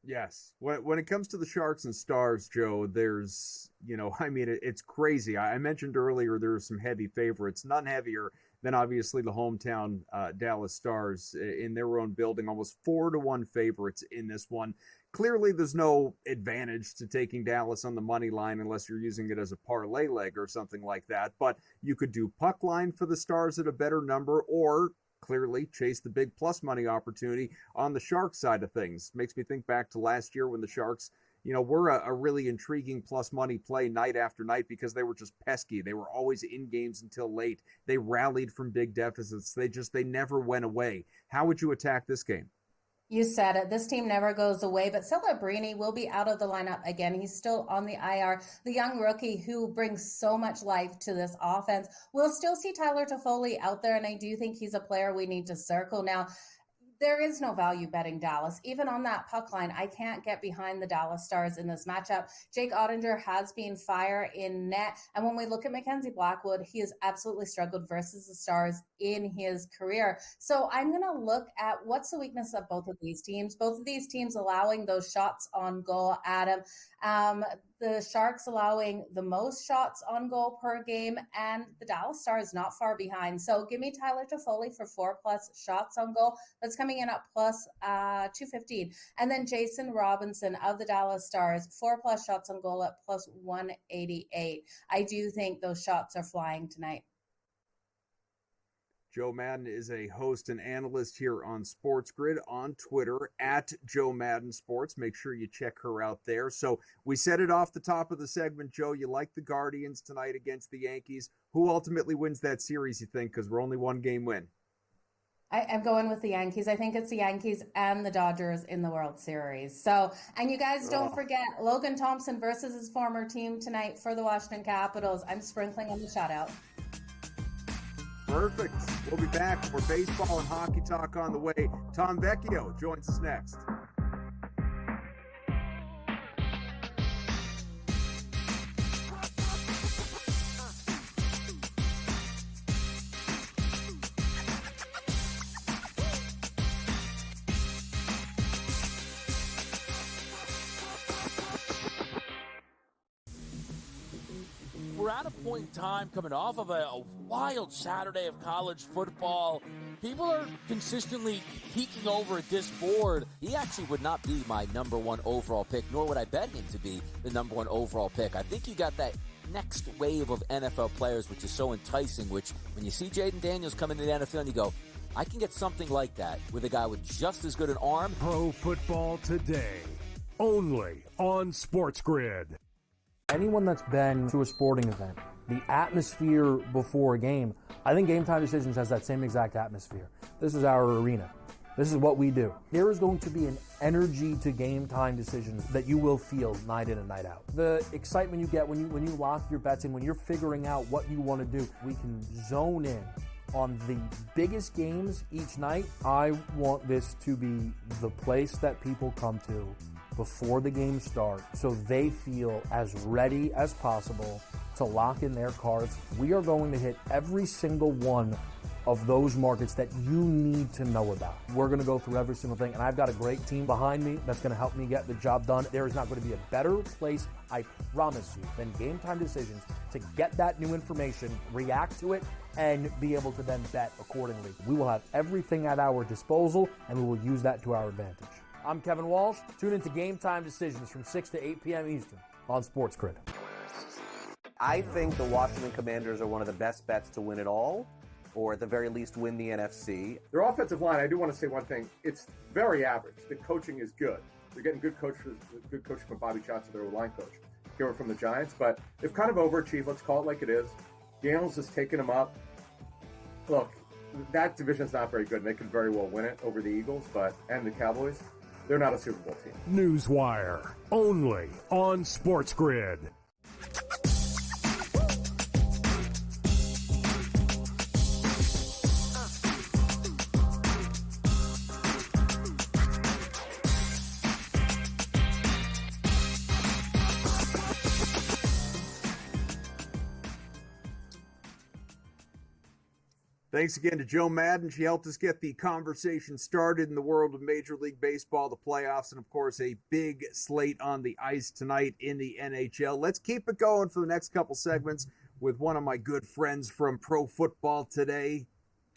Yes. When it comes to the Sharks and Stars, Joe, there's, it's crazy. I mentioned earlier there are some heavy favorites, none heavier than obviously the hometown Dallas Stars in their own building, almost 4-1 favorites in this one. Clearly, there's no advantage to taking Dallas on the money line unless you're using it as a parlay leg or something like that. But you could do puck line for the Stars at a better number, or clearly chase the big plus money opportunity on the Sharks side of things. Makes me think back to last year when the Sharks, were a really intriguing plus money play night after night because they were just pesky. They were always in games until late. They rallied from big deficits. They never went away. How would you attack this game? You said it. This team never goes away, but Celebrini will be out of the lineup again. He's still on the IR. The young rookie who brings so much life to this offense. We'll still see Tyler Toffoli out there, and I do think he's a player we need to circle. Now, there is no value betting Dallas. Even on that puck line, I can't get behind the Dallas Stars in this matchup. Jake Ottinger has been fire in net. And when we look at Mackenzie Blackwood, he has absolutely struggled versus the Stars in his career. So I'm going to look at what's the weakness of both of these teams. Both of these teams allowing those shots on goal, Adam. The Sharks allowing the most shots on goal per game, and the Dallas Stars not far behind. So give me Tyler Toffoli for 4+ shots on goal. That's coming in at plus 215. And then Jason Robinson of the Dallas Stars, 4+ shots on goal at plus 188. I do think those shots are flying tonight. Joe Madden is a host and analyst here on SportsGrid on Twitter at Joe Madden Sports. Make sure you check her out there. So we said it off the top of the segment, Joe. You like the Guardians tonight against the Yankees. Who ultimately wins that series, you think? Because we're only one game win. I'm going with the Yankees. I think it's the Yankees and the Dodgers in the World Series. So, and you guys don't forget Logan Thompson versus his former team tonight for the Washington Capitals. I'm sprinkling on the shutout. Perfect. We'll be back for baseball and hockey talk on the way. Tom Vecchio joins us next. We're at a point in time coming off of a wild Saturday of college football. People are consistently peeking over at this board. He actually would not be my number one overall pick, nor would I bet him to be the number one overall pick. I think you got that next wave of NFL players, which is so enticing, which when you see Jaden Daniels come into the NFL and you go, I can get something like that with a guy with just as good an arm. Pro Football Today, only on SportsGrid. Anyone that's been to a sporting event, the atmosphere before a game, I think Game Time Decisions has that same exact atmosphere. This is our arena. This is what we do. There is going to be an energy to Game Time Decisions that you will feel night in and night out. The excitement you get when you lock your bets in, when you're figuring out what you want to do, we can zone in on the biggest games each night. I want this to be the place that people come to before the game starts so they feel as ready as possible to lock in their cards. We are going to hit every single one of those markets that you need to know about. We're going to go through every single thing, and I've got a great team behind me that's going to help me get the job done. There is not going to be a better place, I promise you, than Game Time Decisions to get that new information, react to it, and be able to then bet accordingly. We will have everything at our disposal, and we will use that to our advantage. I'm Kevin Walsh. Tune into Game Time Decisions from 6 to 8 p.m. Eastern on SportsGrid. I think the Washington Commanders are one of the best bets to win it all, or at the very least win the NFC. Their offensive line, I do want to say one thing. It's very average. The coaching is good. They're getting good coaching from Bobby Johnson, their line coach, here from the Giants. But they've kind of overachieved. Let's call it like it is. Daniels has taken them up. Look, that division's not very good, and they could very well win it over the Eagles and the Cowboys. They're not a Super Bowl team. Newswire, only on SportsGrid. Thanks again to Joe Madden. She helped us get the conversation started in the world of Major League Baseball, the playoffs, and of course a big slate on the ice tonight in the NHL. Let's keep it going for the next couple segments with one of my good friends from Pro Football Today,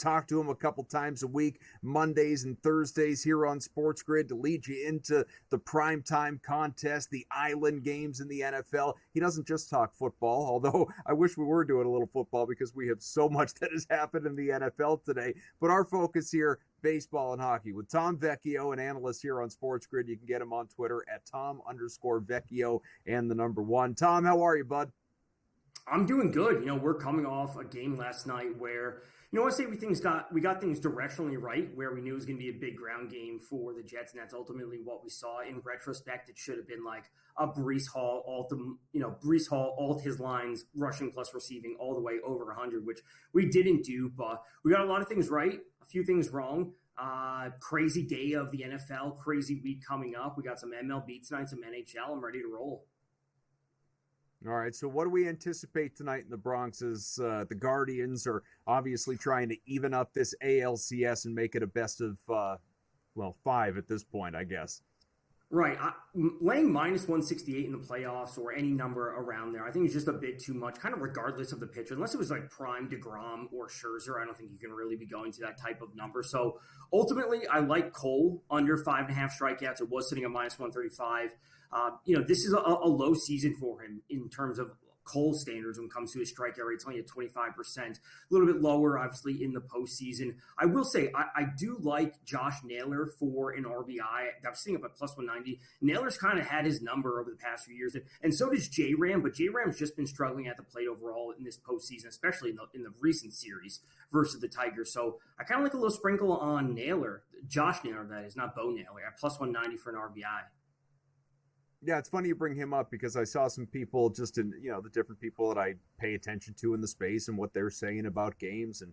talk to him a couple times a week, Mondays and Thursdays here on Sports Grid to lead you into the primetime contest, the island games in the NFL. He doesn't just talk football, although I wish we were doing a little football because we have so much that has happened in the NFL today. But our focus here, baseball and hockey. With Tom Vecchio, an analyst here on Sports Grid, you can get him on Twitter at Tom_Vecchio and the number 1. Tom, how are you, bud? I'm doing good. You know, we're coming off a game last night where, you know, I say we got things directionally right, where we knew it was going to be a big ground game for the Jets, and that's ultimately what we saw. In retrospect, it should have been like a Breece Hall, all his lines, rushing plus receiving, all the way over 100, which we didn't do, but we got a lot of things right, a few things wrong. Crazy day of the NFL, crazy week coming up. We got some MLB tonight, some NHL. I'm ready to roll. All right, so what do we anticipate tonight in the Bronx as the Guardians are obviously trying to even up this ALCS and make it a best of, 5 at this point, I guess. Right. Laying minus 168 in the playoffs or any number around there, I think is just a bit too much, kind of regardless of the pitcher. Unless it was like prime DeGrom or Scherzer, I don't think you can really be going to that type of number. So ultimately, I like Cole under 5.5 strikeouts. It was sitting at minus 135. This is a low season for him in terms of Cole standards when it comes to his strikeout rate. It's only at 25%, a little bit lower, obviously, in the postseason. I will say I do like Josh Naylor for an RBI. I'm sitting up at plus 190. Naylor's kind of had his number over the past few years, and so does J-Ram, but J-Ram's just been struggling at the plate overall in this postseason, especially in the recent series versus the Tigers. So I kind of like a little sprinkle on Naylor, Josh Naylor, that is, not Bo Naylor, at plus 190 for an RBI. Yeah, it's funny you bring him up because I saw some people just in, the different people that I pay attention to in the space and what they're saying about games and,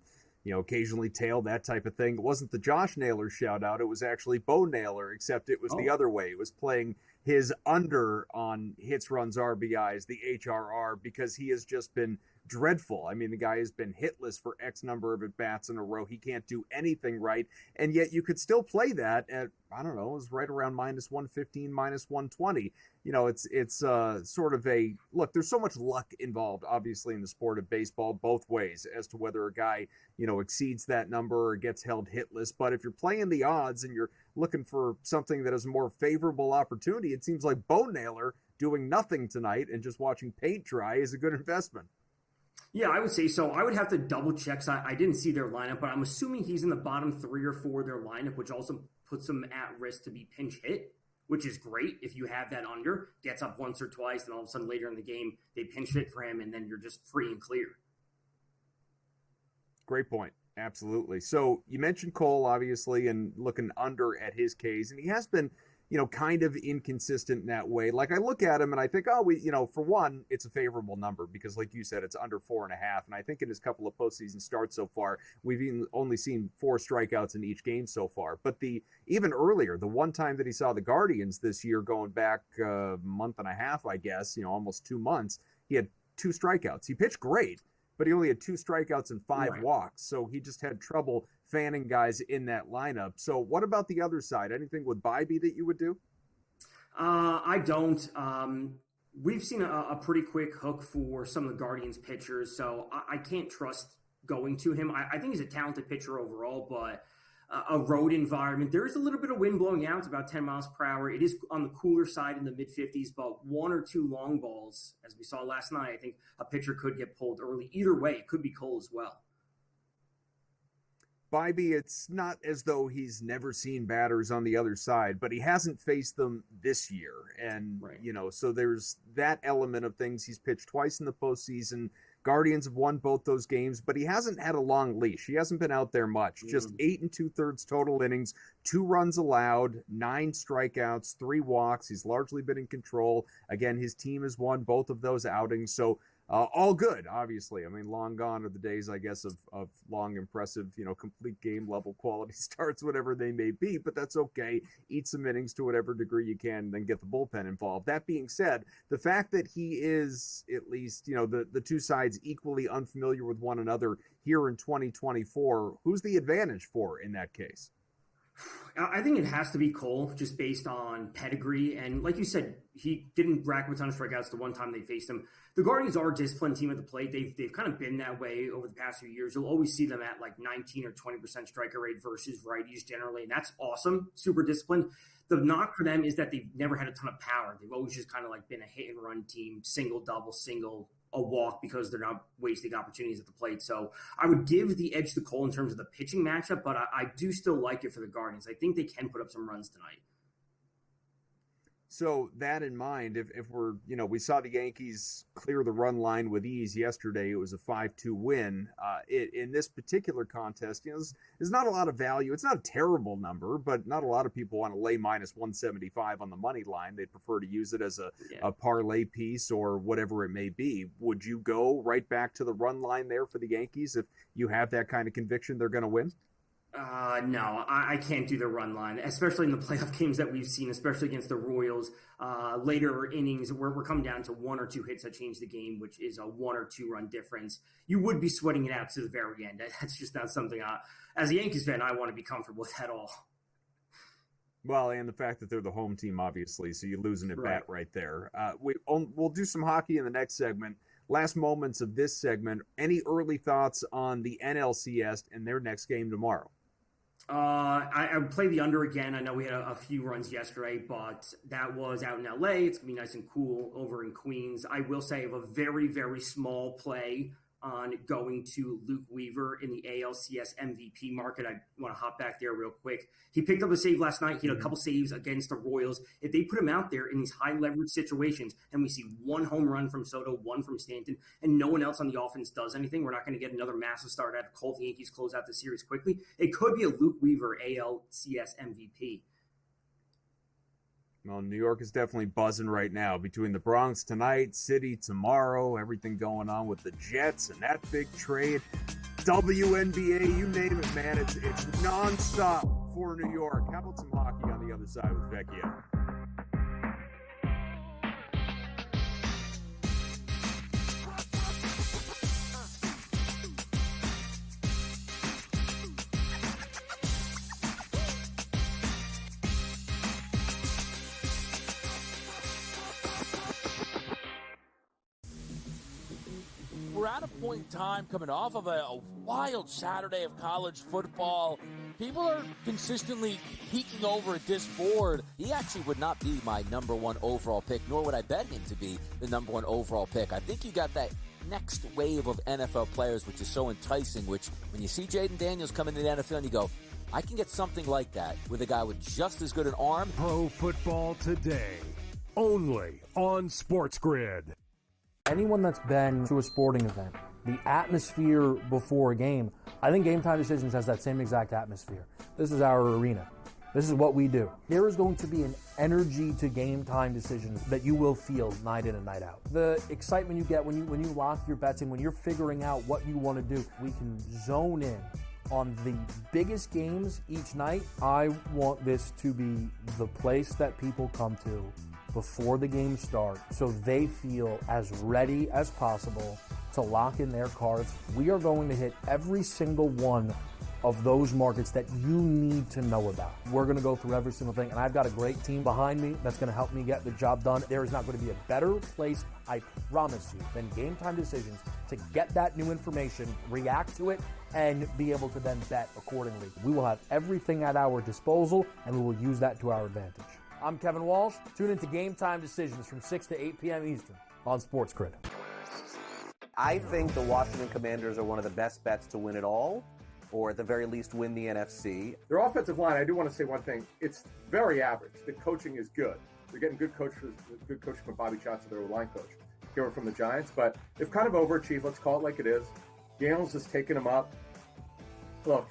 occasionally tail, that type of thing. It wasn't the Josh Naylor shout out. It was actually Bo Naylor, except it was the other way. It was playing his under on hits, runs, RBIs, the HRR, because he has just been dreadful. I mean, the guy has been hitless for X number of at-bats in a row. He can't do anything right. And yet you could still play that at, I don't know, it was right around minus 115, minus 120. It's sort of a, look, there's so much luck involved, obviously, in the sport of baseball, both ways, as to whether a guy, exceeds that number or gets held hitless. But if you're playing the odds and you're looking for something that is a more favorable opportunity, it seems like Bo Naylor doing nothing tonight and just watching paint dry is a good investment. Yeah, I would say so. I would have to double check. So I didn't see their lineup, but I'm assuming he's in the bottom 3 or 4 of their lineup, which also puts him at risk to be pinch hit, which is great if you have that under. Gets up once or twice, and all of a sudden later in the game, they pinch hit for him, and then you're just free and clear. Great point. Absolutely. So you mentioned Cole, obviously, and looking under at his Ks, and he has been kind of inconsistent in that way. Like, I look at him and I think, for one, it's a favorable number because, like you said, it's under 4.5. And I think in his couple of postseason starts so far, we've only seen 4 strikeouts in each game so far. But even earlier, the one time that he saw the Guardians this year, going back a month and a half, I guess, almost 2 months, he had 2 strikeouts. He pitched great, but he only had 2 strikeouts and 5 walks. So he just had trouble fanning guys in that lineup. So what about the other side? Anything with Bybee that you would do? I don't. We've seen a pretty quick hook for some of the Guardians pitchers, so I can't trust going to him. I think he's a talented pitcher overall, but a road environment, there is a little bit of wind blowing out. It's about 10 miles per hour. It is on the cooler side in the mid-50s, but 1 or 2 long balls, as we saw last night, I think a pitcher could get pulled early. Either way, it could be Cole as well. Bybee, it's not as though he's never seen batters on the other side, but he hasn't faced them this year. And, so there's that element of things. He's pitched twice in the postseason. Guardians have won both those games, but he hasn't had a long leash. He hasn't been out there much. Just 8 2/3 total innings, 2 runs allowed, 9 strikeouts, 3 walks. He's largely been in control. Again, his team has won both of those outings. So all good, obviously. I mean, long gone are the days, I guess, of long, impressive, complete game level quality starts, whatever they may be, but that's okay. Eat some innings to whatever degree you can, and then get the bullpen involved. That being said, the fact that he is at least, the two sides equally unfamiliar with one another here in 2024, who's the advantage for in that case? I think it has to be Cole, just based on pedigree. And like you said, he didn't rack up a ton of strikeouts the one time they faced him. The Guardians are a disciplined team at the plate. They've kind of been that way over the past few years. You'll always see them at like 19 or 20% striker rate versus righties generally, and that's awesome, super disciplined. The knock for them is that they've never had a ton of power. They've always just kind of like been a hit and run team, single, double, single, a walk, because they're not wasting opportunities at the plate. So I would give the edge to Cole in terms of the pitching matchup, but I do still like it for the Guardians. I think they can put up some runs tonight. So that in mind, if we're, we saw the Yankees clear the run line with ease yesterday. It was a 5-2 win. In this particular contest, there's not a lot of value. It's not a terrible number, but not a lot of people want to lay minus 175 on the money line. They'd prefer to use it as a parlay piece or whatever it may be. Would you go right back to the run line there for the Yankees if you have that kind of conviction they're going to win? No, I can't do the run line, especially in the playoff games that we've seen, especially against the Royals. Later innings, where we're coming down to one or two hits that change the game, which is a 1 or 2 run difference. You would be sweating it out to the very end. That's just not something, as a Yankees fan, I want to be comfortable with at all. Well, and the fact that they're the home team, obviously, so you're losing at bat right there. We'll do some hockey in the next segment. Last moments of this segment, any early thoughts on the NLCS and their next game tomorrow? I would play the under again. I know we had a few runs yesterday, but that was out in LA. It's going to be nice and cool over in Queens. I will say I have a very, very small play on going to Luke Weaver in the ALCS MVP market. I want to hop back there real quick. He picked up a save last night. He had a couple saves against the Royals. If they put him out there in these high leverage situations and we see 1 home run from Soto, 1 from Stanton, and no one else on the offense does anything, we're not going to get another massive start out of Cole. The Yankees close out the series quickly. It could be a Luke Weaver ALCS MVP. Well, New York is definitely buzzing right now between the Bronx tonight, City tomorrow, everything going on with the Jets and that big trade. WNBA, you name it, man. It's nonstop for New York. How about some hockey on the other side with Vecchio? We're at a point in time coming off of a wild Saturday of college football. People are consistently peeking over at this board. He actually would not be my number 1 overall pick, nor would I bet him to be the number 1 overall pick. I think you got that next wave of NFL players, which is so enticing, which when you see Jaden Daniels come into the NFL and you go, I can get something like that with a guy with just as good an arm. Pro Football Today, only on SportsGrid. Anyone that's been to a sporting event, the atmosphere before a game, I think Game Time Decisions has that same exact atmosphere. This is our arena. This is what we do. There is going to be an energy to Game Time Decisions that you will feel night in and night out. The excitement you get when you lock your bets in, when you're figuring out what you want to do, we can zone in on the biggest games each night. I want this to be the place that people come to before the game starts so they feel as ready as possible to lock in their cards. We are going to hit every single one of those markets that you need to know about. We're going to go through every single thing, and I've got a great team behind me that's going to help me get the job done. There is not going to be a better place, I promise you, than Game Time Decisions to get that new information, react to it, and be able to then bet accordingly. We will have everything at our disposal, and we will use that to our advantage. I'm Kevin Walsh. Tune into Game Time Decisions from 6 to 8 p.m. Eastern on SportsGrid. I think the Washington Commanders are one of the best bets to win it all, or at the very least win the NFC. Their offensive line, I do want to say one thing. It's very average. The coaching is good. They're getting good coaching from Bobby Johnson, their line coach, here from the Giants. But they've kind of overachieved. Let's call it like it is. Gales has taken them up. Look,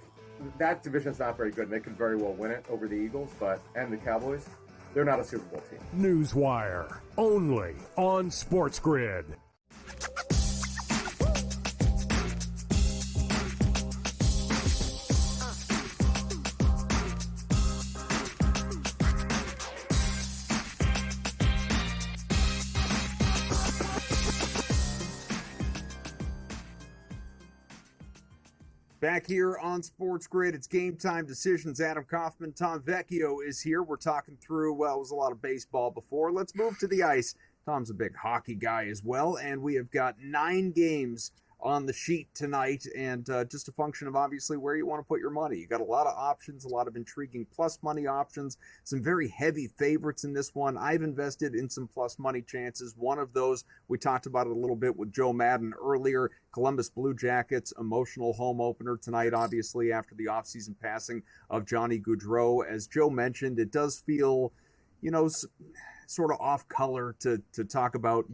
that division's not very good, and they could very well win it over the Eagles and the Cowboys. They're not a Super Bowl team. Newswire, only on SportsGrid. Back here on Sports Grid, it's Game Time Decisions. Adam Kaufman, Tom Vecchio is here. We're talking through, well, it was a lot of baseball before. Let's move to the ice. Tom's a big hockey guy as well, and we have got 9 games on the sheet tonight, and just a function of obviously where you want to put your money. You got a lot of options, a lot of intriguing plus money options, some very heavy favorites in this one. I've invested in some plus money chances. One of those, we talked about it a little bit with Joe Madden earlier, Columbus Blue Jackets, emotional home opener tonight, obviously, after the offseason passing of Johnny Gaudreau. As Joe mentioned, it does feel, sort of off color to talk about,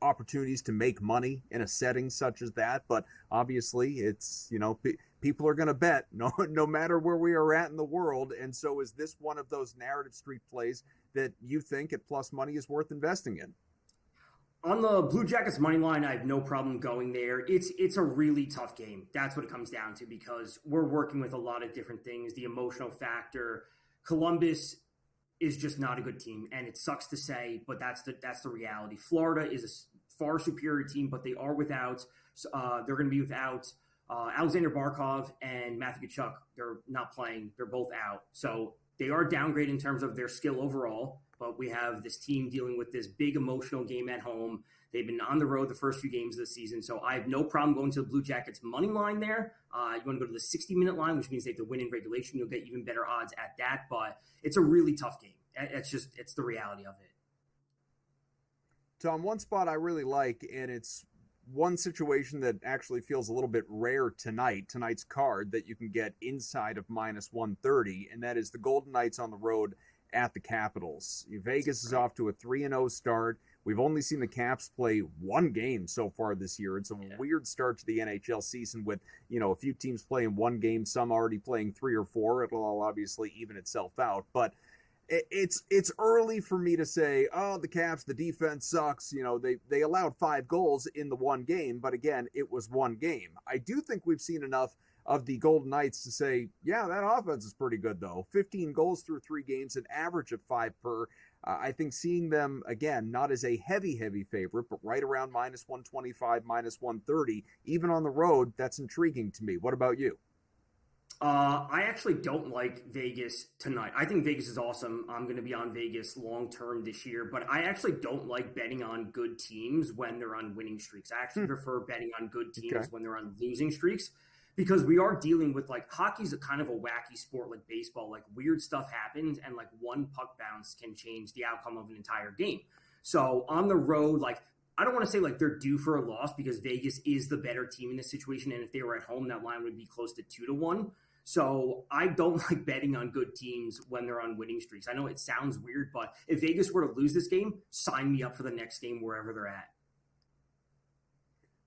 opportunities to make money in a setting such as that, but obviously it's people are going to bet no matter where we are at in the world, and so is this one of those narrative street plays that you think at plus money is worth investing in? On the Blue Jackets money line, I have no problem going there. It's a really tough game. That's what it comes down to, because we're working with a lot of different things. The emotional factor, Columbus is just not a good team, and it sucks to say, but that's the reality. Florida is a far superior team, but they are without. They're going to be without Alexander Barkov and Matthew Tkachuk. They're not playing. They're both out, so they are downgraded in terms of their skill overall. But we have this team dealing with this big emotional game at home. They've been on the road the first few games of the season, so I have no problem going to the Blue Jackets money line there. You want to go to the 60-minute line, which means they have to win in regulation. You'll get even better odds at that, but it's a really tough game. It's the reality of it. Tom, one spot I really like, and it's one situation that actually feels a little bit rare tonight's card that you can get inside of minus 130, and that is the Golden Knights on the road at the Capitals. Vegas is off to a 3-0 start. We've only seen the Caps play one game so far this year. It's a weird start to the NHL season with, a few teams playing one game, some already playing 3 or 4. It'll all obviously even itself out. But it's early for me to say, oh, the Caps, the defense sucks. They allowed 5 goals in the one game. But again, it was one game. I do think we've seen enough of the Golden Knights to say, yeah, that offense is pretty good, though. 15 goals through 3 games, an average of 5 per. I think seeing them, again, not as a heavy favorite, but right around minus 125, minus 130, even on the road, that's intriguing to me. What about you? I actually don't like Vegas tonight. I think Vegas is awesome. I'm going to be on Vegas long-term this year, but I actually don't like betting on good teams when they're on winning streaks. I actually prefer betting on good teams when they're on losing streaks, because we are dealing with, hockey's a kind of a wacky sport like baseball. Weird stuff happens, and one puck bounce can change the outcome of an entire game. So on the road, I don't want to say they're due for a loss, because Vegas is the better team in this situation, and if they were at home, that line would be close to 2-1. So I don't like betting on good teams when they're on winning streaks. I know it sounds weird, but if Vegas were to lose this game, sign me up for the next game wherever they're at.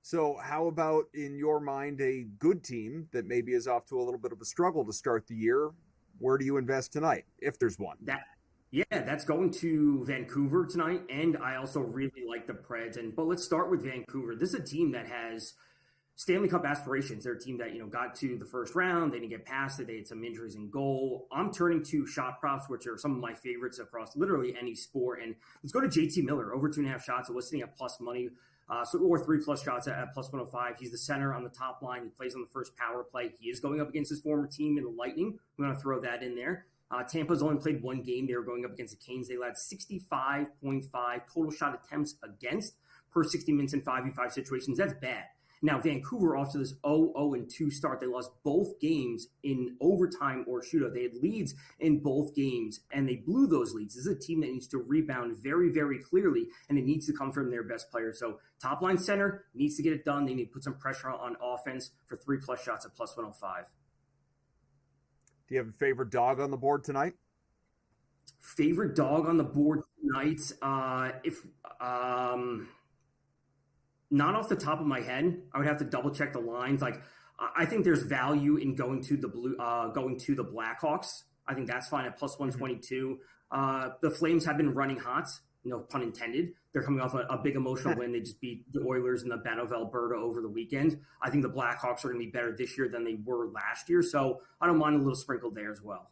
So how about, in your mind, a good team that maybe is off to a little bit of a struggle to start the year? Where do you invest tonight, if there's one? That's going to Vancouver tonight, and I also really like the Preds. But let's start with Vancouver. This is a team that has Stanley Cup aspirations. They're a team that got to the first round. They didn't get past it. They had some injuries in goal. I'm turning to shot props, which are some of my favorites across literally any sport. And let's go to JT Miller, over 2.5 shots. We're sitting at plus money. Or 3+ shots at plus 105. He's the center on the top line. He plays on the first power play. He is going up against his former team in the Lightning. I'm going to throw that in there. Tampa's only played one game. They were going up against the Canes. They allowed 65.5 total shot attempts against per 60 minutes in 5v5 situations. That's bad. Now, Vancouver off to this 0-2 start. They lost both games in overtime or shootout. They had leads in both games, and they blew those leads. This is a team that needs to rebound very, very clearly, and it needs to come from their best players. So top-line center needs to get it done. They need to put some pressure on offense for 3+ shots at plus 105. Do you have a favorite dog on the board tonight? Favorite dog on the board tonight? Not off the top of my head. I would have to double check the lines. I think there's value in going to the Blackhawks. I think that's fine at plus 122. The Flames have been running hot, no pun intended. They're coming off a big emotional win. They just beat the Oilers in the Battle of Alberta over the weekend. I think the Blackhawks are going to be better this year than they were last year. So I don't mind a little sprinkle there as well.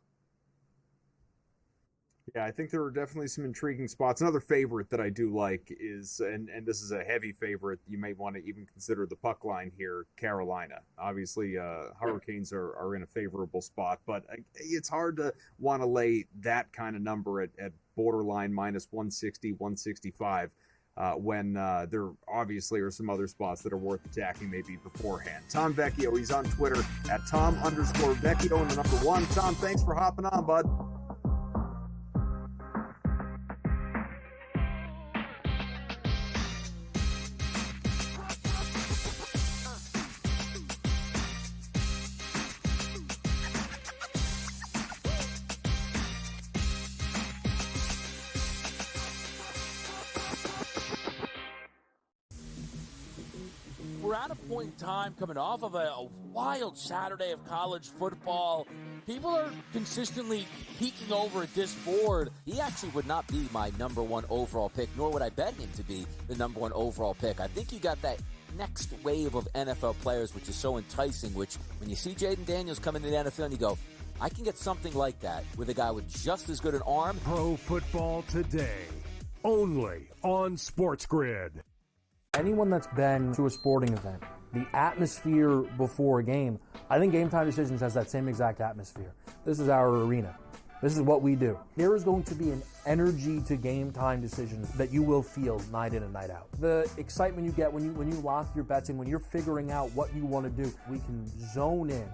Yeah, I think there are definitely some intriguing spots. Another favorite that I do like is, and this is a heavy favorite, you may want to even consider the puck line here, Carolina. Obviously, Hurricanes are in a favorable spot, but it's hard to want to lay that kind of number at borderline minus 160, 165. When there obviously are some other spots that are worth attacking maybe beforehand. Tom Vecchio, he's on Twitter at Tom_Vecchio and the number 1. Tom, thanks for hopping on, bud. We're at a point in time coming off of a wild Saturday of college football. People are consistently peeking over at this board. He actually would not be my number 1 overall pick, nor would I bet him to be the number 1 overall pick. I think you got that next wave of NFL players, which is so enticing, which when you see Jaden Daniels come into the NFL and you go, I can get something like that with a guy with just as good an arm. Pro Football Today, only on SportsGrid. Anyone that's been to a sporting event, the atmosphere before a game, I think Game Time Decisions has that same exact atmosphere. This is our arena. This is what we do. There is going to be an energy to Game Time Decisions that you will feel night in and night out. The excitement you get when you lock your bets in, when you're figuring out what you want to do, we can zone in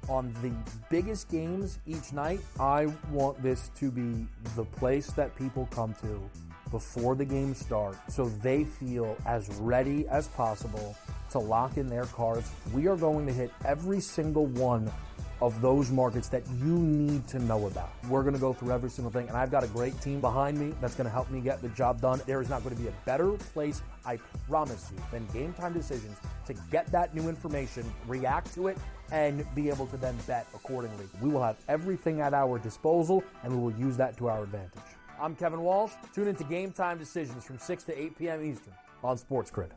on the biggest games each night. I want this to be the place that people come to before the game starts so they feel as ready as possible to lock in their cards. We are going to hit every single one of those markets that you need to know about. We're going to go through every single thing, and I've got a great team behind me that's going to help me get the job done. There is not going to be a better place, I promise you, than Game Time Decisions to get that new information, react to it, and be able to then bet accordingly. We will have everything at our disposal, and we will use that to our advantage. I'm Kevin Walsh. Tune into Game Time Decisions from 6 to 8 p.m. Eastern on SportsGrid.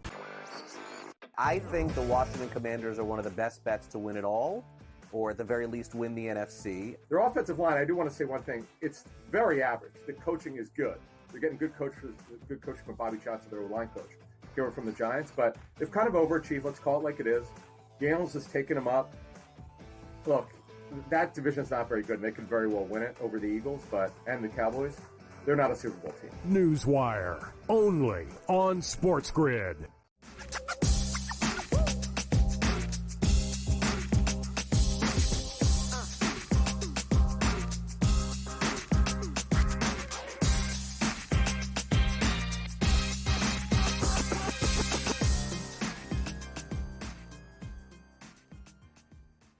I think the Washington Commanders are one of the best bets to win it all, or at the very least win the NFC. Their offensive line, I do want to say one thing. It's very average. The coaching is good. They're getting good coaching from Bobby Johnson, their line coach, here from the Giants, but they've kind of overachieved. Let's call it like it is. Daniels has taken them up. Look, that division's not very good, and they could very well win it over the Eagles and the Cowboys. They're not a Super Bowl team. Newswire, only on SportsGrid.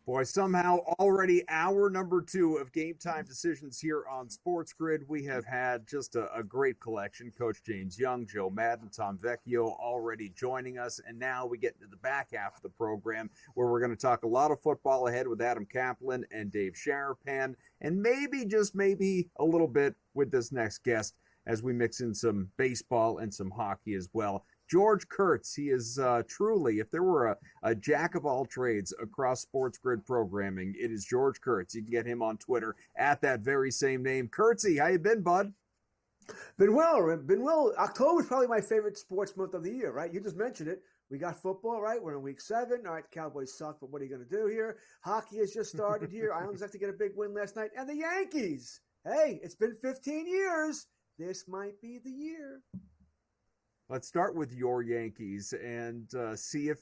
Boy, somehow already hour number 2 of Game Time Decisions here on SportsGrid. We have had just a great collection. Coach James Young, Joe Madden, Tom Vecchio already joining us. And now we get into the back half of the program where we're going to talk a lot of football ahead with Adam Kaplan and Dave Sharapan, and maybe, just maybe, a little bit with this next guest as we mix in some baseball and some hockey as well. George Kurtz, he is truly, if there were a jack of all trades across SportsGrid programming, it is George Kurtz. You can get him on Twitter at that very same name. Kurtzy, how you been, bud? Been well. October is probably my favorite sports month of the year, right? You just mentioned it. We got football, right? We're in week 7. All right, the Cowboys suck, but what are you going to do here? Hockey has just started here. Islanders have to get a big win last night. And the Yankees. Hey, it's been 15 years. This might be the year. Let's start with your Yankees and see if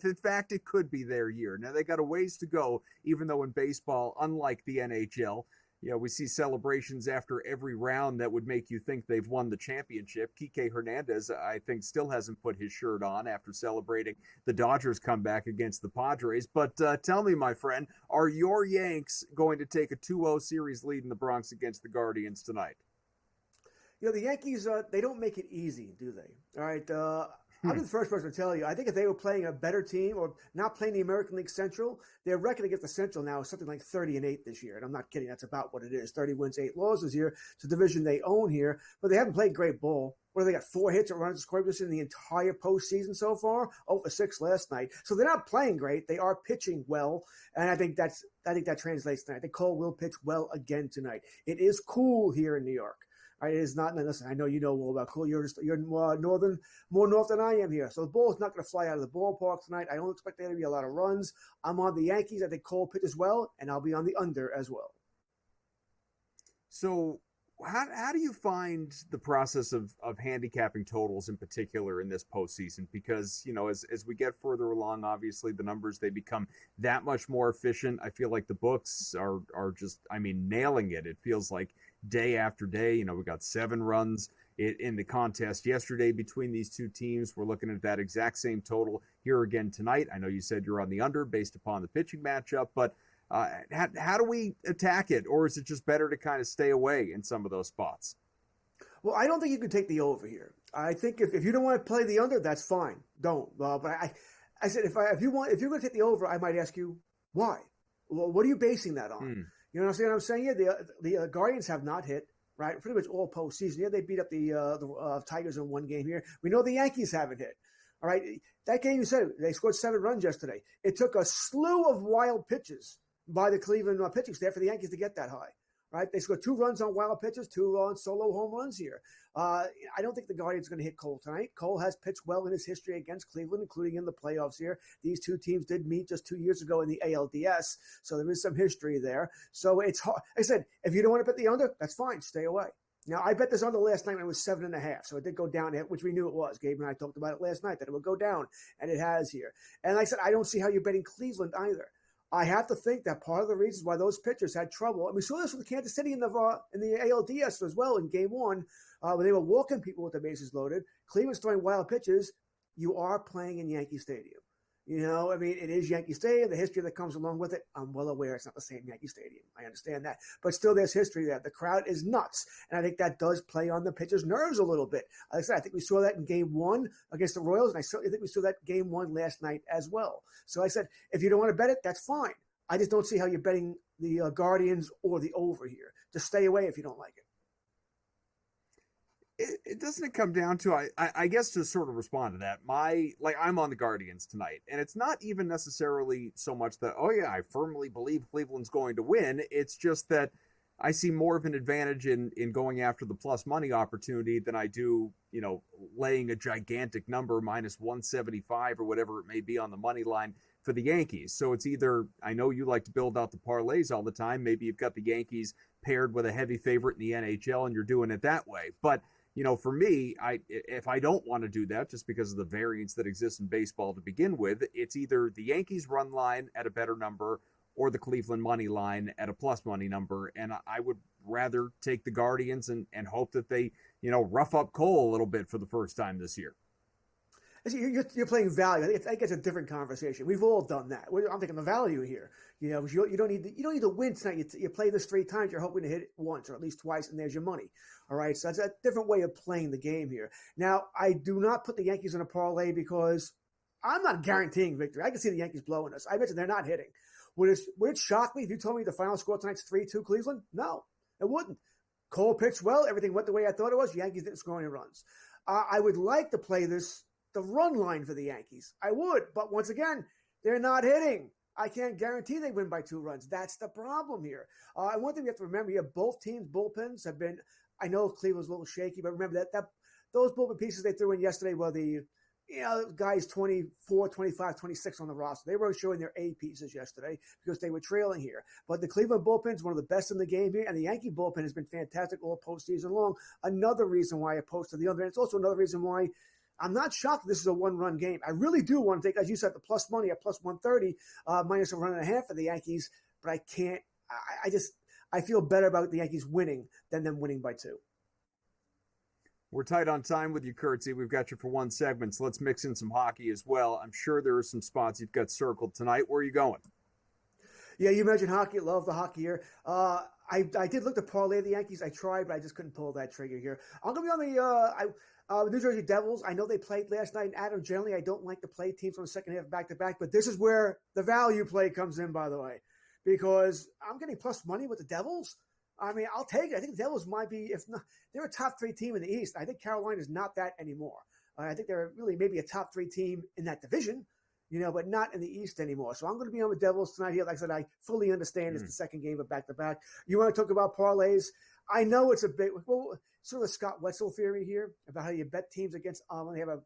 in fact it could be their year. Now, they got a ways to go, even though in baseball, unlike the NHL, we see celebrations after every round that would make you think they've won the championship. Kike Hernandez, I think, still hasn't put his shirt on after celebrating the Dodgers' comeback against the Padres. But tell me, my friend, are your Yanks going to take a 2-0 series lead in the Bronx against the Guardians tonight? The Yankees, they don't make it easy, do they? All right. I'll be the first person to tell you. I think if they were playing a better team or not playing the American League Central, their record against the Central now is something like 30-8 this year. And I'm not kidding. That's about what it is. 30 wins, 8 losses here. It's a division they own here, but they haven't played great ball. What they got? 4 hits at runners scoring position in the entire postseason so far. 0-6 last night. So they're not playing great. They are pitching well, and I think that translates tonight. I think Cole will pitch well again tonight. It is cool here in New York. Right, it is not. Listen, I know you know all about cool. You're more north than I am here. So the ball is not going to fly out of the ballpark tonight. I don't expect there to be a lot of runs. I'm on the Yankees. I think Cole pitches well, and I'll be on the under as well. So how do you find the process of handicapping totals in particular in this postseason? Because, as we get further along, obviously the numbers, they become that much more efficient. I feel like the books are just, nailing it. It feels like day after day. We got 7 runs in the contest yesterday between these two teams. We're looking at that exact same total here again tonight. I know you said you're on the under based upon the pitching matchup, but how do we attack it? Or is it just better to kind of stay away in some of those spots? Well, I don't think you can take the over here. I think if you don't want to play the under, that's fine. Don't. But I said if you're going to take the over, I might ask you why. Well, what are you basing that on? You know what I'm saying? Yeah, the Guardians have not hit, right? Pretty much all postseason. Yeah, they beat up the Tigers in one game here. We know the Yankees haven't hit. All right, that game you said they scored 7 runs yesterday. It took a slew of wild pitches by the Cleveland pitching staff for the Yankees to get that high. Right? They scored 2 runs on wild pitches, 2 on solo home runs here. I don't think the Guardians are going to hit Cole tonight. Cole has pitched well in his history against Cleveland, including in the playoffs here. These two teams did meet just 2 years ago in the ALDS, so there is some history there. So it's hard. Like I said, if you don't want to bet the under, that's fine. Stay away. Now, I bet this under last night when it was 7.5, so it did go down, which we knew it was. Gabe and I talked about it last night, that it would go down, and it has here. And like I said, I don't see how you're betting Cleveland either. I have to think that part of the reasons why those pitchers had trouble, and we saw this with Kansas City in the ALDS as well in Game 1, when they were walking people with the bases loaded. Cleveland's throwing wild pitches. You are playing in Yankee Stadium. It is Yankee Stadium. The history that comes along with it, I'm well aware it's not the same Yankee Stadium. I understand that. But still, there's history there. The crowd is nuts. And I think that does play on the pitcher's nerves a little bit. Like I said, I think we saw that in Game 1 against the Royals, and I certainly think we saw that Game 1 last night as well. So I said, if you don't want to bet it, that's fine. I just don't see how you're betting the Guardians or the over here. Just stay away if you don't like it. It doesn't come down to, I guess, to sort of respond to that. I'm on the Guardians tonight, and it's not even necessarily so much that, I firmly believe Cleveland's going to win. It's just that I see more of an advantage in going after the plus money opportunity than I do, laying a gigantic number, minus 175 or whatever it may be on the money line for the Yankees. So it's either, I know you like to build out the parlays all the time. Maybe you've got the Yankees paired with a heavy favorite in the NHL and you're doing it that way. But for me, if I don't want to do that, just because of the variance that exists in baseball to begin with, it's either the Yankees run line at a better number or the Cleveland money line at a plus money number. And I would rather take the Guardians and hope that they, rough up Cole a little bit for the first time this year. You're playing value. I think it's a different conversation. We've all done that. I'm thinking the value here. You don't need to win tonight. You play this 3 times. You're hoping to hit it once or at least twice, and there's your money. All right. So that's a different way of playing the game here. Now, I do not put the Yankees in a parlay because I'm not guaranteeing victory. I can see the Yankees blowing us. I bet you they're not hitting. Would it shock me if you told me the final score tonight's 3-2 Cleveland? No, it wouldn't. Cole pitched well. Everything went the way I thought it was. Yankees didn't score any runs. I would like to play the run line for the Yankees. I would, but once again, they're not hitting. I can't guarantee they win by 2 runs. That's the problem here. And one thing we have to remember here, both teams' bullpens have been, I know Cleveland's a little shaky, but remember that those bullpen pieces they threw in yesterday were the guys 24, 25, 26 on the roster. They weren't showing their A pieces yesterday because they were trailing here. But the Cleveland bullpen is one of the best in the game here, and the Yankee bullpen has been fantastic all postseason long. Another reason why I opposed to the under. And it's also another reason why I'm not shocked this is a 1-run game. I really do want to take, as you said, the plus money at plus 130, minus 1.5 for the Yankees, but I can't. I feel better about the Yankees winning than them winning by 2. We're tight on time with you, Kurtzy. We've got you for 1 segment, so let's mix in some hockey as well. I'm sure there are some spots you've got circled tonight. Where are you going? Yeah, you mentioned hockey. Love the hockey here. I did look to parlay the Yankees. I tried, but I just couldn't pull that trigger here. I'm going to be on The New Jersey Devils, I know they played last night. And Adam, generally, I don't like to play teams on the second half back-to-back, but this is where the value play comes in, by the way, because I'm getting plus money with the Devils. I mean, I'll take it. I think the Devils might be, if not, they're a top 3 team in the East. I think Carolina is not that anymore. I think they're really maybe a top 3 team in that division, but not in the East anymore. So I'm going to be on the Devils tonight here. Like I said, I fully understand it's the second game of back-to-back. You want to talk about parlays? I know it's a bit, sort of the Scott Wetzel theory here about how you bet teams against when they have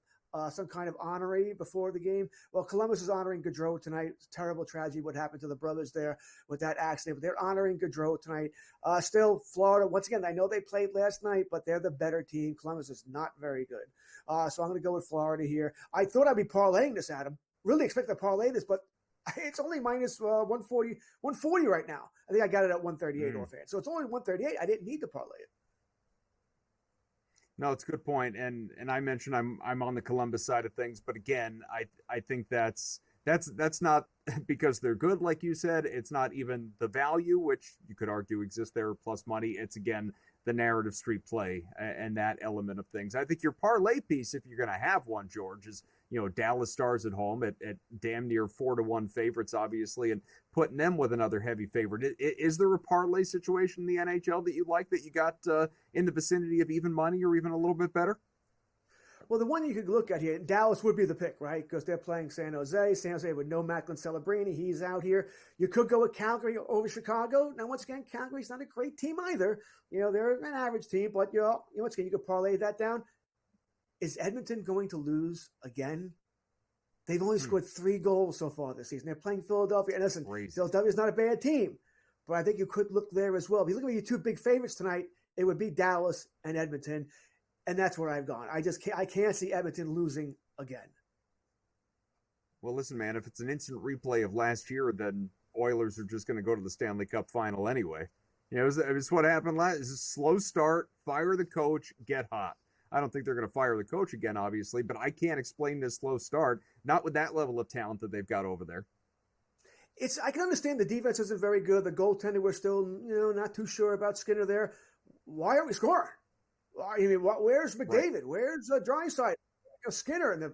some kind of honoree before the game. Well, Columbus is honoring Gaudreau tonight. It's a terrible tragedy what happened to the brothers there with that accident. But they're honoring Gaudreau tonight. Still, Florida, once again, I know they played last night, but they're the better team. Columbus is not very good. So I'm going to go with Florida here. I thought I'd be parlaying this, Adam. Really expect to parlay this, but it's only minus 140 right now. I think I got it at 138 offhand. So it's only 138. I didn't need to parlay it. No, it's a good point. And I mentioned I'm on the Columbus side of things, but again, I think that's not because they're good, like you said. It's not even the value, which you could argue exists there, plus money. It's again the narrative street play and that element of things. I think your parlay piece, if you're going to have one, George, is Dallas Stars at home at damn near 4-1 favorites, obviously, and putting them with another heavy favorite. Is there a parlay situation in the NHL that you like that you got in the vicinity of even money or even a little bit better? Well, the one you could look at here, Dallas would be the pick, right? Because they're playing San Jose. San Jose with no Macklin Celebrini. He's out here. You could go with Calgary over Chicago. Now, once again, Calgary's not a great team either. They're an average team, but once again, you could parlay that down. Is Edmonton going to lose again? They've only scored 3 goals so far this season. They're playing Philadelphia. And listen, Philadelphia's not a bad team, but I think you could look there as well. If you look at your 2 big favorites tonight, it would be Dallas and Edmonton. And that's where I've gone. I can't see Edmonton losing again. Well, listen, man, if it's an instant replay of last year, then Oilers are just going to go to the Stanley Cup final anyway. It's what happened last. It's a slow start, fire the coach, get hot. I don't think they're going to fire the coach again, obviously, but I can't explain this slow start, not with that level of talent that they've got over there. I can understand the defense isn't very good. The goaltender, we're still, not too sure about Skinner there. Why aren't we scoring? I mean, where's McDavid? Right. Where's Draisaitl? Skinner? And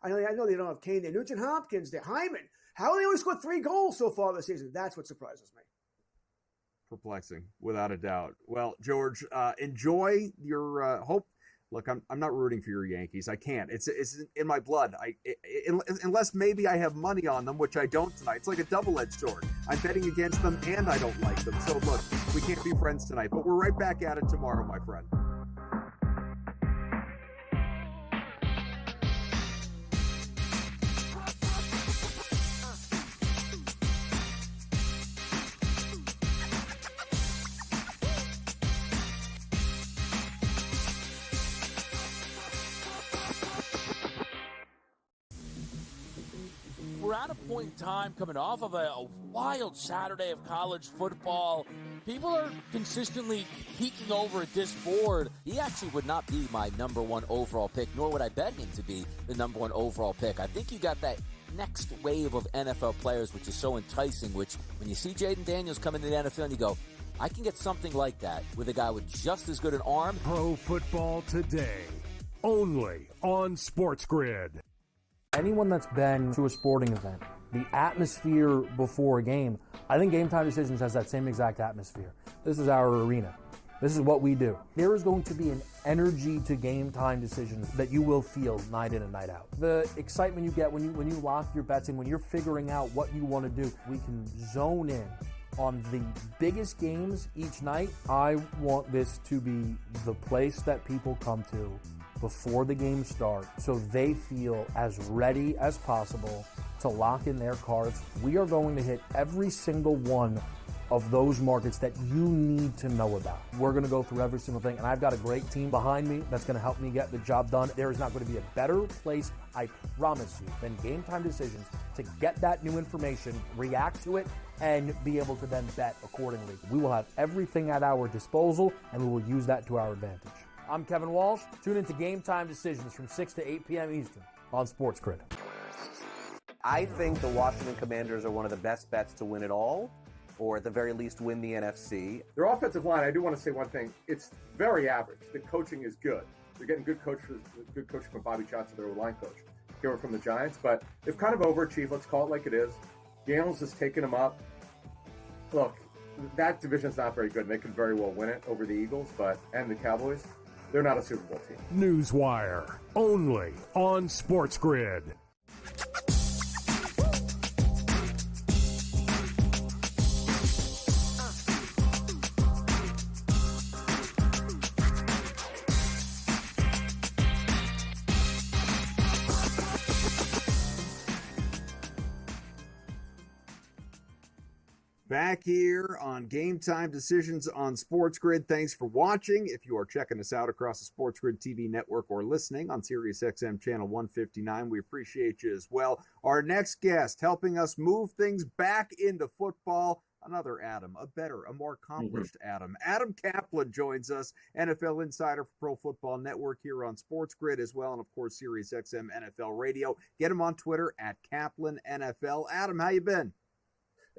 I know they don't have Kane. They're Nugent Hopkins. They're Hyman. How have they only scored 3 goals so far this season? That's what surprises me. Perplexing, without a doubt. Well, George, enjoy your hope. Look, I'm not rooting for your Yankees. I can't. It's in my blood. Unless maybe I have money on them, which I don't tonight. It's like a double-edged sword. I'm betting against them, and I don't like them. So look, we can't be friends tonight. But we're right back at it tomorrow, my friend. We're at a point in time coming off of a wild Saturday of college football. People are consistently peeking over at this board. He actually would not be my number 1 overall pick, nor would I bet him to be the number 1 overall pick. I think you got that next wave of NFL players, which is so enticing, which when you see Jaden Daniels come into the NFL and you go, I can get something like that with a guy with just as good an arm. Pro Football Today, only on SportsGrid. Anyone that's been to a sporting event, the atmosphere before a game, I think GameTime Decisions has that same exact atmosphere. This is our arena. This is what we do. There is going to be an energy to GameTime Decisions that you will feel night in and night out. The excitement you get when you lock your bets in, when you're figuring out what you want to do, we can zone in on the biggest games each night. I want this to be the place that people come to before the game starts so they feel as ready as possible to lock in their cards. We are going to hit every single one of those markets that you need to know about. We're going to go through every single thing, and I've got a great team behind me that's going to help me get the job done. There is not going to be a better place, I promise you, than GameTime Decisions to get that new information, react to it, and be able to then bet accordingly. We will have everything at our disposal, and we will use that to our advantage. I'm Kevin Walsh. Tune into GameTime Decisions from 6 to 8 p.m. Eastern on SportsGrid. I think the Washington Commanders are one of the best bets to win it all, or at the very least win the NFC. Their offensive line, I do want to say one thing. It's very average. The coaching is good. They're getting good coaching from Bobby Johnson, their line coach, here from the Giants. But they've kind of overachieved. Let's call it like it is. The Angels has taken them up. Look, that division's not very good, and they can very well win it over the Eagles, and the Cowboys. They're not a Super Bowl team. Newswire, only on SportsGrid. Back here on Game Time Decisions on SportsGrid. Thanks for watching. If you are checking us out across the SportsGrid TV network or listening on SiriusXM channel 159, we appreciate you as well. Our next guest helping us move things back into football, another Adam, a better, a more accomplished Adam. Adam Kaplan joins us, NFL insider for Pro Football Network here on SportsGrid as well, and of course SiriusXM NFL Radio. Get him on Twitter at Kaplan NFL. Adam, how you been?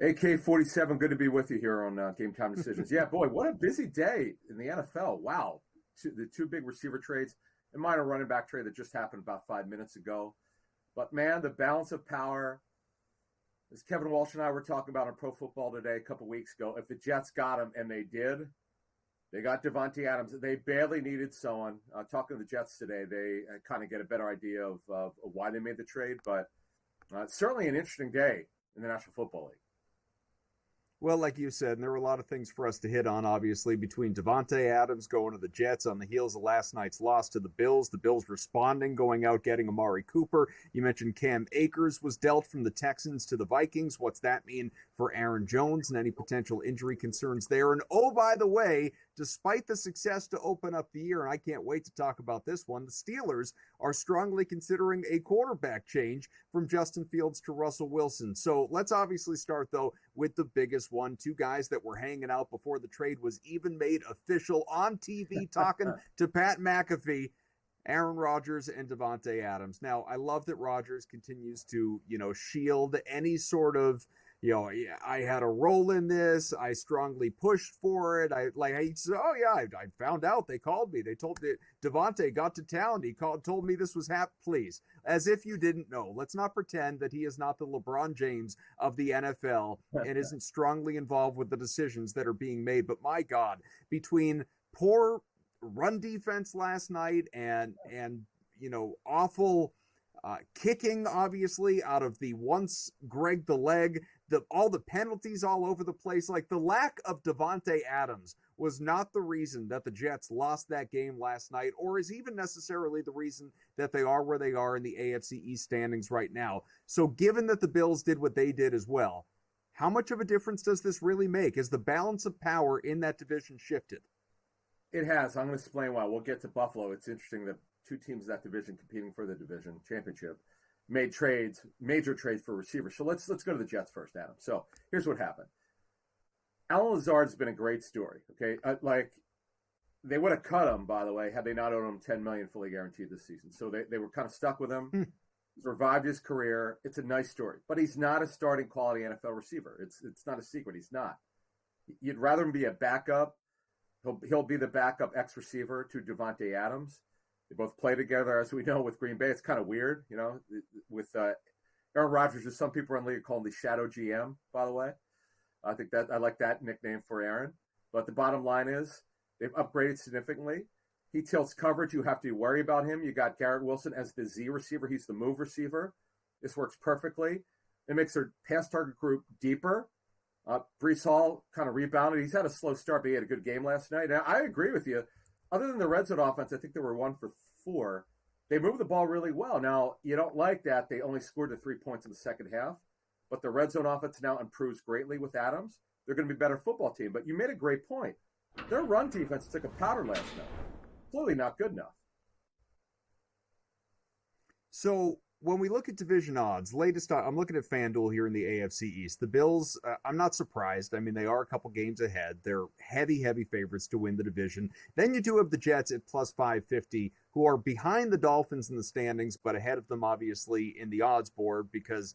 AK-47, good to be with you here on Game Time Decisions. Yeah, boy, what a busy day in the NFL. Wow. The two big receiver trades and minor running back trade that just happened about 5 minutes ago. But, man, the balance of power, as Kevin Walsh and I were talking about on Pro Football Today a couple weeks ago, if the Jets got him, and they did, they got Davante Adams. They badly needed someone. Talking to the Jets today, they kind of get a better idea of why they made the trade. But certainly an interesting day in the National Football League. Well, like you said, and there were a lot of things for us to hit on, obviously, between Davante Adams going to the Jets on the heels of last night's loss to the Bills responding, going out, getting Amari Cooper. You mentioned Cam Akers was dealt from the Texans to the Vikings. What's that mean for Aaron Jones and any potential injury concerns there? And oh, by the way, despite the success to open up the year, and I can't wait to talk about this one, the Steelers are strongly considering a quarterback change from Justin Fields to Russell Wilson. So let's obviously start, though, with the biggest one. Two guys that were hanging out before the trade was even made official on TV talking to Pat McAfee, Aaron Rodgers and Davante Adams. Now, I love that Rodgers continues to, shield any sort of, I had a role in this. I strongly pushed for it. He said, oh yeah, I found out. They called me. They told me Davante got to town. He told me this was please, as if you didn't know. Let's not pretend that he is not the LeBron James of the NFL and isn't strongly involved with the decisions that are being made. But my God, between poor run defense last night and awful kicking, obviously, out of the once Greg the Leg, all the penalties all over the place. Like, the lack of Davante Adams was not the reason that the Jets lost that game last night, or is even necessarily the reason that they are where they are in the AFC East standings right now. So given that the Bills did what they did as well, how much of a difference does this really make? Has the balance of power in that division shifted? It has. I'm going to explain why. We'll get to Buffalo. It's interesting that two teams in that division competing for the division championship made major trades for receivers. So let's go to the Jets first, Adam. So here's what happened. Allen Lazard's been a great story. Okay, they would have cut him, by the way, had they not owed him $10 million fully guaranteed this season. So they were kind of stuck with him. He's revived his career. It's a nice story, but he's not a starting quality NFL receiver. It's not a secret. He's not. You'd rather him be a backup. He'll be the backup ex-receiver to Davante Adams. They both play together, as we know, with Green Bay. It's kind of weird, with Aaron Rodgers, as some people in the league call him the shadow GM, by the way. I like that nickname for Aaron. But the bottom line is they've upgraded significantly. He tilts coverage. You have to worry about him. You got Garrett Wilson as the Z receiver. He's the move receiver. This works perfectly. It makes their pass target group deeper. Breece Hall kind of rebounded. He's had a slow start, but he had a good game last night. Now, I agree with you. Other than the red zone offense, I think they were 1 for 4. They moved the ball really well. Now, you don't like that. They only scored the 3 points in the second half. But the red zone offense now improves greatly with Adams. They're going to be a better football team. But you made a great point. Their run defense took a powder last night. Clearly not good enough. So when we look at division odds, I'm looking at FanDuel here in the AFC East. The Bills, I'm not surprised. I mean, they are a couple games ahead. They're heavy favorites to win the division. Then you do have the Jets at plus 550, who are behind the Dolphins in the standings, but ahead of them, obviously, in the odds board because,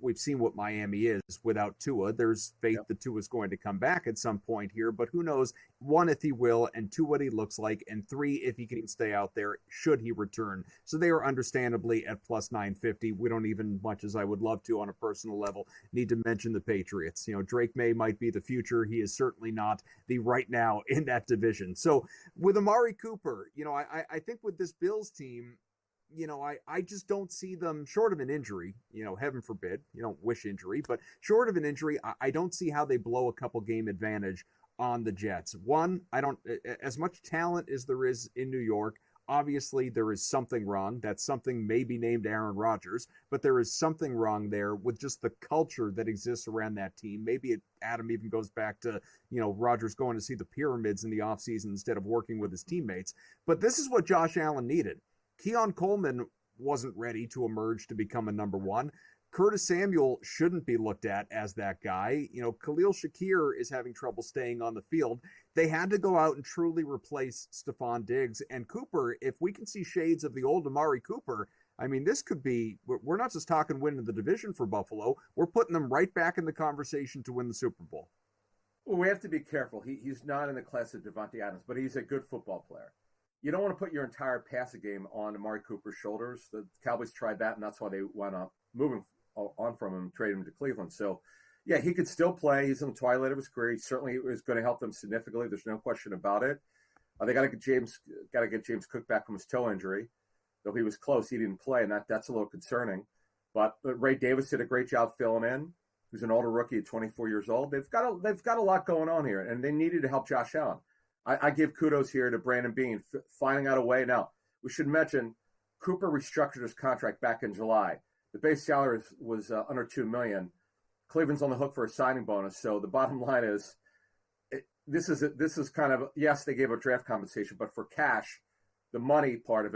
we've seen what Miami is without Tua. There's faith that Tua is going to come back at some point here, but who knows, one, if he will, and two, what he looks like, and three, if he can stay out there, should he return. So they are understandably at plus 950. We don't even, much as I would love to on a personal level, need to mention the Patriots. Drake May might be the future. He is certainly not the right now in that division. So with Amari Cooper, I think with this Bills team, I just don't see them, short of an injury, heaven forbid, you don't wish injury, but short of an injury, I don't see how they blow a couple game advantage on the Jets. One, as much talent as there is in New York, obviously there is something wrong. That something may be named Aaron Rodgers, but there is something wrong there with just the culture that exists around that team. Maybe Adam even goes back to, Rodgers going to see the pyramids in the offseason instead of working with his teammates. But this is what Josh Allen needed. Keon Coleman wasn't ready to emerge to become a number one. Curtis Samuel shouldn't be looked at as that guy. Khalil Shakir is having trouble staying on the field. They had to go out and truly replace Stephon Diggs. And Cooper, if we can see shades of the old Amari Cooper, this could be, we're not just talking winning the division for Buffalo. We're putting them right back in the conversation to win the Super Bowl. Well, we have to be careful. He's not in the class of Devontae Adams, but he's a good football player. You don't want to put your entire passing game on Amari Cooper's shoulders. The Cowboys tried that, and that's why they wound up moving on from him, trading him to Cleveland. So, yeah, he could still play. He's in the twilight of his career. He certainly is going to help them significantly. There's no question about it. They got to get James Cook back from his toe injury. Though he was close, he didn't play, and that's a little concerning. But Ray Davis did a great job filling in. He's an older rookie at 24 years old. They've got a lot going on here, and they needed to help Josh Allen. I give kudos here to Brandon Beane finding out a way. Now, we should mention Cooper restructured his contract back in July. The base salary was under $2 million. Cleveland's on the hook for a signing bonus. So the bottom line is, this is kind of, yes, they gave a draft compensation, but for cash, the money part of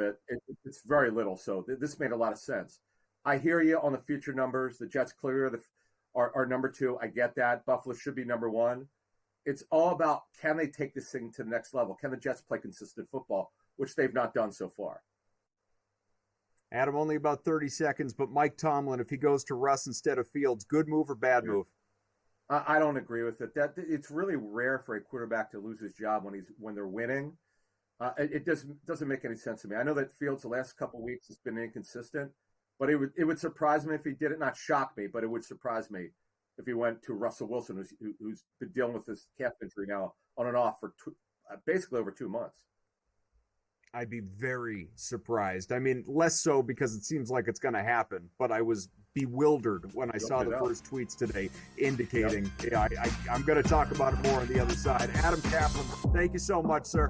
it's very little. So this made a lot of sense. I hear you on the future numbers. The Jets clearly are number two. I get that. Buffalo should be number one. It's all about, can they take this thing to the next level? Can the Jets play consistent football, which they've not done so far? Adam, only about 30 seconds, but Mike Tomlin, if he goes to Russ instead of Fields, good move or bad move? I don't agree with it. That it's really rare for a quarterback to lose his job when they're winning. It doesn't make any sense to me. I know that Fields the last couple of weeks has been inconsistent, but it would surprise me if he did it. Not shock me, but it would surprise me if he went to Russell Wilson, who's been dealing with this calf injury now on and off for basically over 2 months. I'd be very surprised. Less so because it seems like it's going to happen, but I was bewildered when I saw the first tweets today indicating, I'm going to talk about it more on the other side. Adam Kaplan, thank you so much, sir.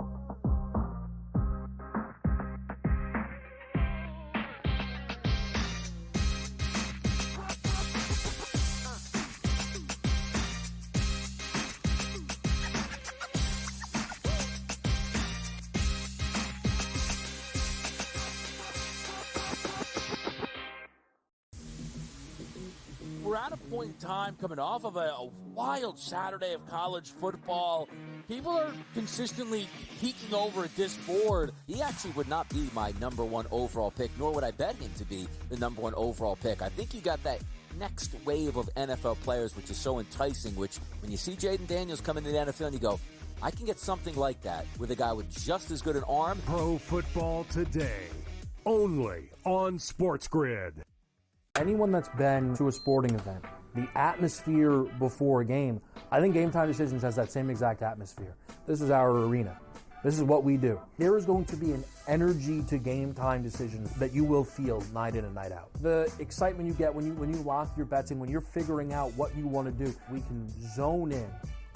We're at a point in time coming off of a wild Saturday of college football. People are consistently peeking over at this board. He actually would not be my number one overall pick, nor would I bet him to be the number one overall pick. I think you got that next wave of NFL players, which is so enticing, which when you see Jaden Daniels come into the NFL and you go, I can get something like that with a guy with just as good an arm. Pro Football Today, only on SportsGrid. Anyone that's been to a sporting event, the atmosphere before a game, I think Game Time Decisions has that same exact atmosphere. This is our arena. This is what we do. There is going to be an energy to Game Time Decisions that you will feel night in and night out. The excitement you get when you lock your bets in, when you're figuring out what you want to do, we can zone in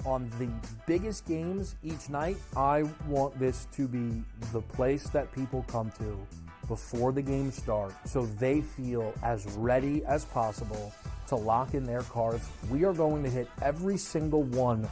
on the biggest games each night. I want this to be the place that people come to before the game starts so they feel as ready as possible to lock in their cards. We are going to hit every single one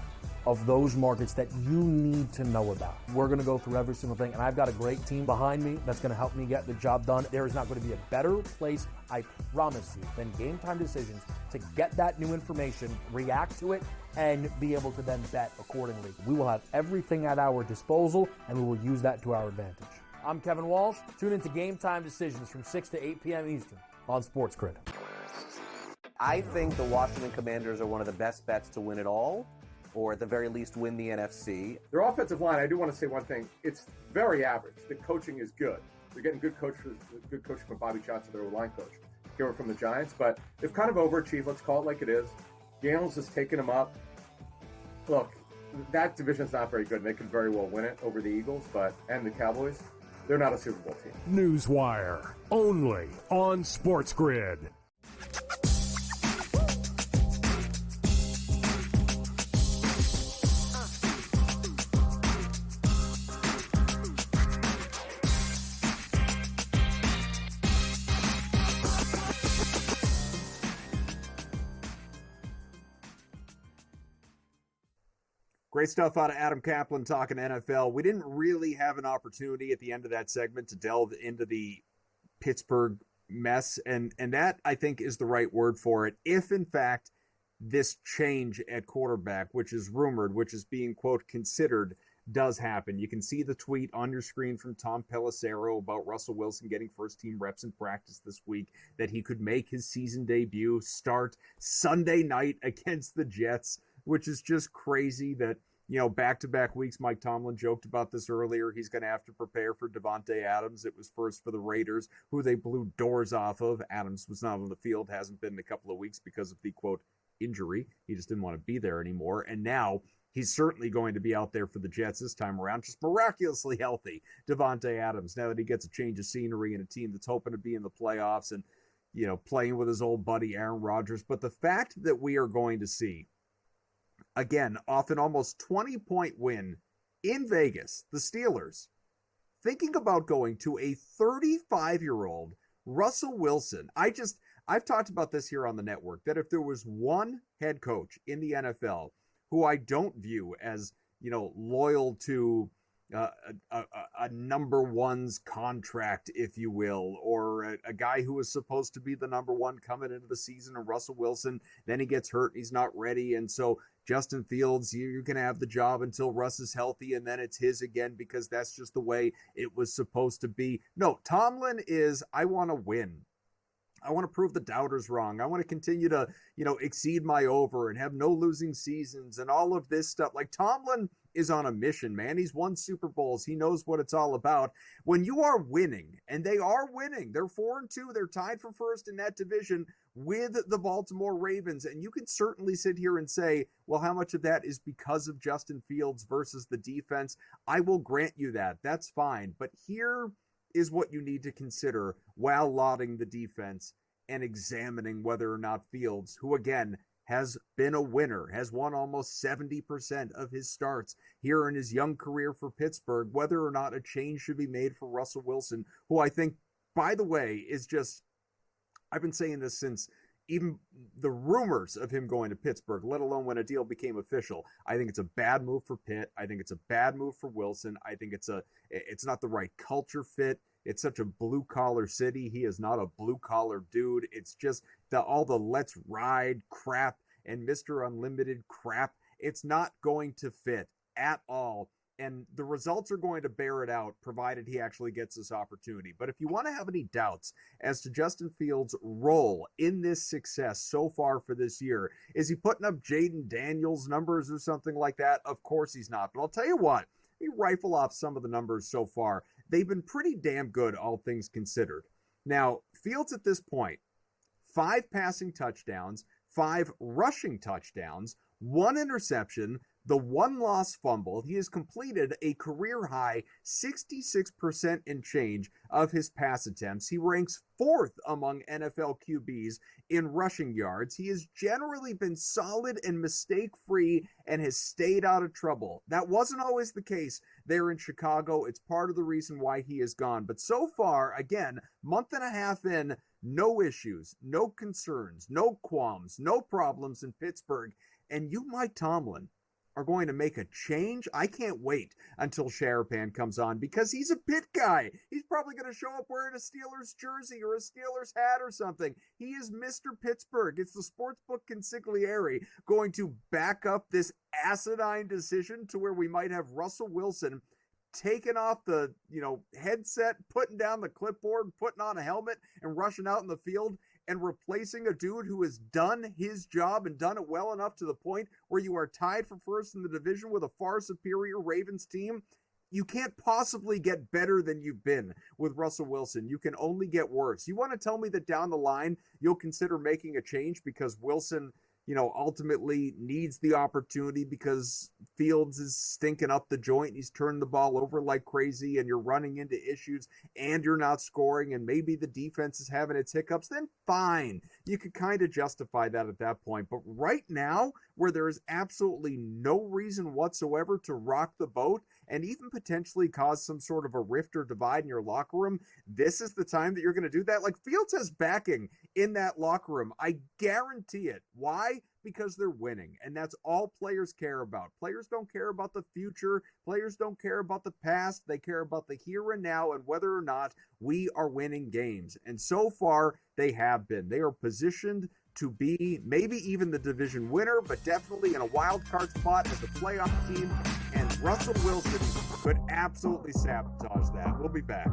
of those markets that you need to know about. We're going to go through every single thing, and I've got a great team behind me that's going to help me get the job done. There is not going to be a better place, I promise you, than Game Time Decisions to get that new information, react to it, and be able to then bet accordingly. We will have everything at our disposal, and we will use that to our advantage. I'm Kevin Walsh. Tune into Game Time Decisions from 6 to 8 p.m. Eastern on SportsGrid. I think the Washington Commanders are one of the best bets to win it all, or at the very least win the NFC. Their offensive line, I do want to say one thing. It's very average. The coaching is good. They're getting good coaching from Bobby Johnson, their line coach. Here from the Giants, but they've kind of overachieved. Let's call it like it is. Daniels has taken them up. Look, that division's not very good, and they could very well win it over the Eagles, and the Cowboys. They're not a Super Bowl team. Newswire, only on SportsGrid. Great stuff out of Adam Kaplan talking NFL. We didn't really have an opportunity at the end of that segment to delve into the Pittsburgh mess, and that, I think, is the right word for it. If, in fact, this change at quarterback, which is rumored, which is being, quote, considered, does happen. You can see the tweet on your screen from Tom Pelissero about Russell Wilson getting first-team reps in practice this week, that he could make his season debut, start Sunday night against the Jets, which is just crazy that, back-to-back weeks, Mike Tomlin joked about this earlier. He's going to have to prepare for Davante Adams. It was first for the Raiders, who they blew doors off of. Adams was not on the field, hasn't been in a couple of weeks because of the, quote, injury. He just didn't want to be there anymore. And now he's certainly going to be out there for the Jets this time around, just miraculously healthy, Davante Adams, now that he gets a change of scenery and a team that's hoping to be in the playoffs and, playing with his old buddy Aaron Rodgers. But the fact that we are going to see, again, off an almost 20-point win in Vegas, the Steelers, thinking about going to a 35-year-old Russell Wilson. I've talked about this here on the network, that if there was one head coach in the NFL who I don't view as, loyal to a number one's contract, if you will, or a guy who was supposed to be the number one coming into the season, and Russell Wilson, then he gets hurt and he's not ready. And so Justin Fields, you can have the job until Russ is healthy, and then it's his again because that's just the way it was supposed to be. No, Tomlin is, I want to win. I want to prove the doubters wrong. I want to continue to, exceed my over and have no losing seasons and all of this stuff. Like, Tomlin is on a mission, man. He's won Super Bowls. He knows what it's all about. When you are winning, and they are winning, they're 4-2. They're tied for first in that division with the Baltimore Ravens. And you can certainly sit here and say, well, how much of that is because of Justin Fields versus the defense? I will grant you that. That's fine. But here is what you need to consider while lauding the defense and examining whether or not Fields, who again has been a winner, has won almost 70% of his starts here in his young career for Pittsburgh, whether or not a change should be made for Russell Wilson, who I think, by the way, is just, I've been saying this since even the rumors of him going to Pittsburgh, let alone when a deal became official. I think it's a bad move for Pitt. I think it's a bad move for Wilson. I think it's not the right culture fit. It's such a blue-collar city. He is not a blue-collar dude. It's just all the let's ride crap and Mr. Unlimited crap. It's not going to fit at all. And the results are going to bear it out, provided he actually gets this opportunity. But if you want to have any doubts as to Justin Fields' role in this success so far for this year, is he putting up Jaden Daniels numbers or something like that? Of course he's not. But I'll tell you what, we rifle off some of the numbers so far. They've been pretty damn good, all things considered. Now, Fields at this point, 5 passing touchdowns, 5 rushing touchdowns, 1 interception, the 1 lost fumble. He has completed a career-high 66% and change of his pass attempts. He ranks 4th among NFL QBs in rushing yards. He has generally been solid and mistake-free and has stayed out of trouble. That wasn't always the case there in Chicago. It's part of the reason why he is gone. But so far, again, month and a half in, no issues, no concerns, no qualms, no problems in Pittsburgh. And you, Mike Tomlin, are going to make a change. I can't wait until Sharapan comes on because he's a Pitt guy. He's probably going to show up wearing a Steelers jersey or a Steelers hat or something. He is Mr. Pittsburgh. It's the sportsbook consigliere going to back up this asinine decision to where we might have Russell Wilson taking off the headset, putting down the clipboard, putting on a helmet, and rushing out in the field and replacing a dude who has done his job and done it well enough to the point where you are tied for first in the division with a far superior Ravens team? You can't possibly get better than you've been with Russell Wilson. You can only get worse. You want to tell me that down the line you'll consider making a change because Wilson, ultimately needs the opportunity because Fields is stinking up the joint. He's turned the ball over like crazy and you're running into issues and you're not scoring and maybe the defense is having its hiccups, then fine. You could kind of justify that at that point. But right now, where there is absolutely no reason whatsoever to rock the boat and even potentially cause some sort of a rift or divide in your locker room, this is the time that you're going to do that. Like, Fields has backing in that locker room. I guarantee it. Why? Because they're winning, and that's all players care about. Players don't care about the future. Players don't care about the past. They care about the here and now and whether or not we are winning games. And so far, they have been. They are positioned to be maybe even the division winner, but definitely in a wild card spot as a playoff team. And Russell Wilson could absolutely sabotage that. We'll be back.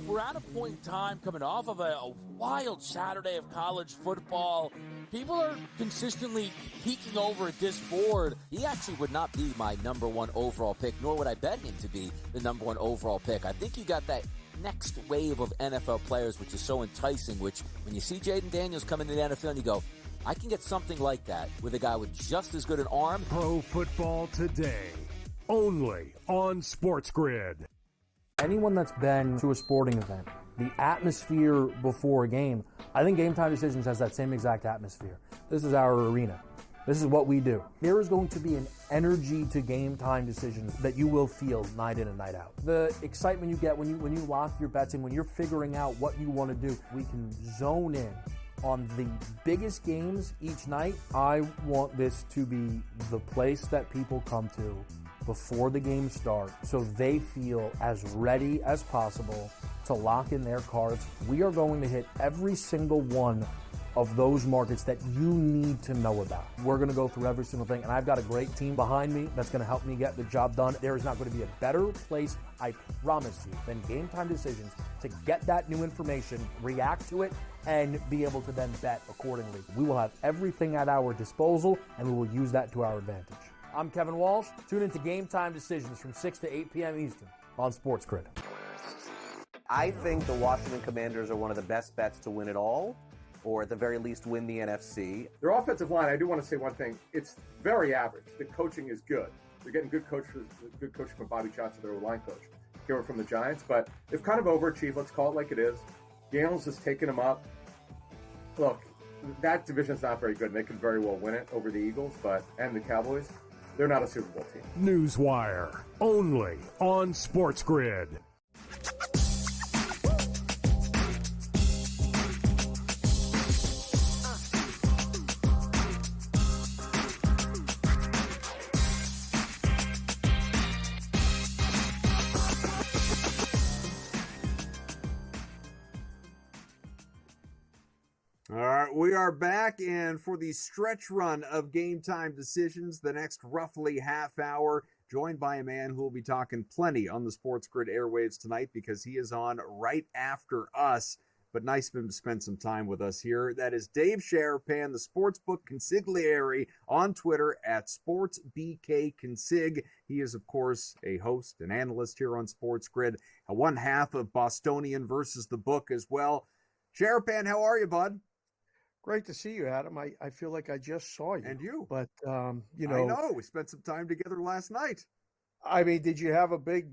We're at a point in time coming off of a wild Saturday of college football. People are consistently peeking over at this board. He actually would not be my number one overall pick, nor would I bet him to be the number one overall pick. I think you got that next wave of NFL players, which is so enticing, which when you see Jaden Daniels come into the NFL and you go, I can get something like that with a guy with just as good an arm. Pro Football Today, only on SportsGrid. Anyone that's been to a sporting event, the atmosphere before a game, I think Game Time Decisions has that same exact atmosphere. This is our arena. This is what we do. There is going to be an energy to Game Time Decisions that you will feel night in and night out. The excitement you get when you lock your bets in, when you're figuring out what you want to do, we can zone in on the biggest games each night. I want this to be the place that people come to before the game starts so they feel as ready as possible to lock in their cards. We are going to hit every single one of those markets that you need to know about. We're going to go through every single thing, and I've got a great team behind me that's going to help me get the job done. There is not going to be a better place, I promise you, than Game Time Decisions to get that new information, react to it, and be able to then bet accordingly. We will have everything at our disposal, and we will use that to our advantage. I'm Kevin Walsh. Tune into Game Time Decisions from 6 to 8 p.m. Eastern on SportsGrid. I think the Washington Commanders are one of the best bets to win it all, or at the very least win the NFC. Their offensive line, I do want to say one thing. It's very average. The coaching is good. They're getting good coaching from Bobby Johnson, their line coach, here from the Giants. But they've kind of overachieved. Let's call it like it is. Daniels has taken them up. Look, that division's not very good, and they could very well win it over the Eagles and the Cowboys. They're not a Super Bowl team. Newswire, only on SportsGrid. All right, we are back, and for the stretch run of Game Time Decisions, the next roughly half hour, joined by a man who will be talking plenty on the SportsGrid airwaves tonight because he is on right after us. But nice of him to spend some time with us here. That is Dave Sharapan, the sportsbook consigliere on Twitter at SportsBKConsig. He is, of course, a host and analyst here on SportsGrid, one half of Bostonian versus the Book as well. Sharapan, how are you, bud? Great to see you, Adam. I feel like I just saw you. And you. But, I know. We spent some time together last night. I mean, did you have a big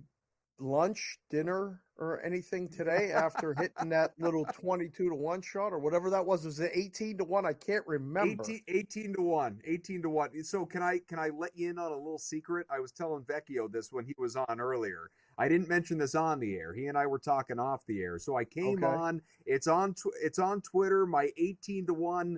lunch, dinner, or anything today after hitting that little 22-1 shot or whatever that was? Was it 18-1? I can't remember. 18-1. 18-1. So can I let you in on a little secret? I was telling Vecchio this when he was on earlier. I didn't mention this on the air. He and I were talking off the air. So I came on. It's on Twitter. My 18-1,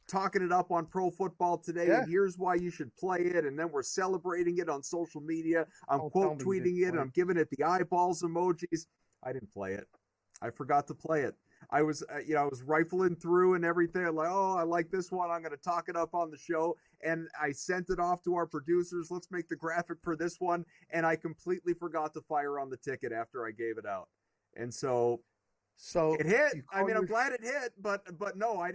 talking it up on Pro Football Today, and here's why you should play it, and then we're celebrating it on social media. I'm quote tweeting it, and I'm giving it the eyeballs emojis. I didn't play it. I forgot to play it. I was rifling through and everything. I'm like, oh, I like this one. I'm going to talk it up on the show. And I sent it off to our producers. Let's make the graphic for this one. And I completely forgot to fire on the ticket after I gave it out. And so it hit. I mean, I'm glad it hit, but no, I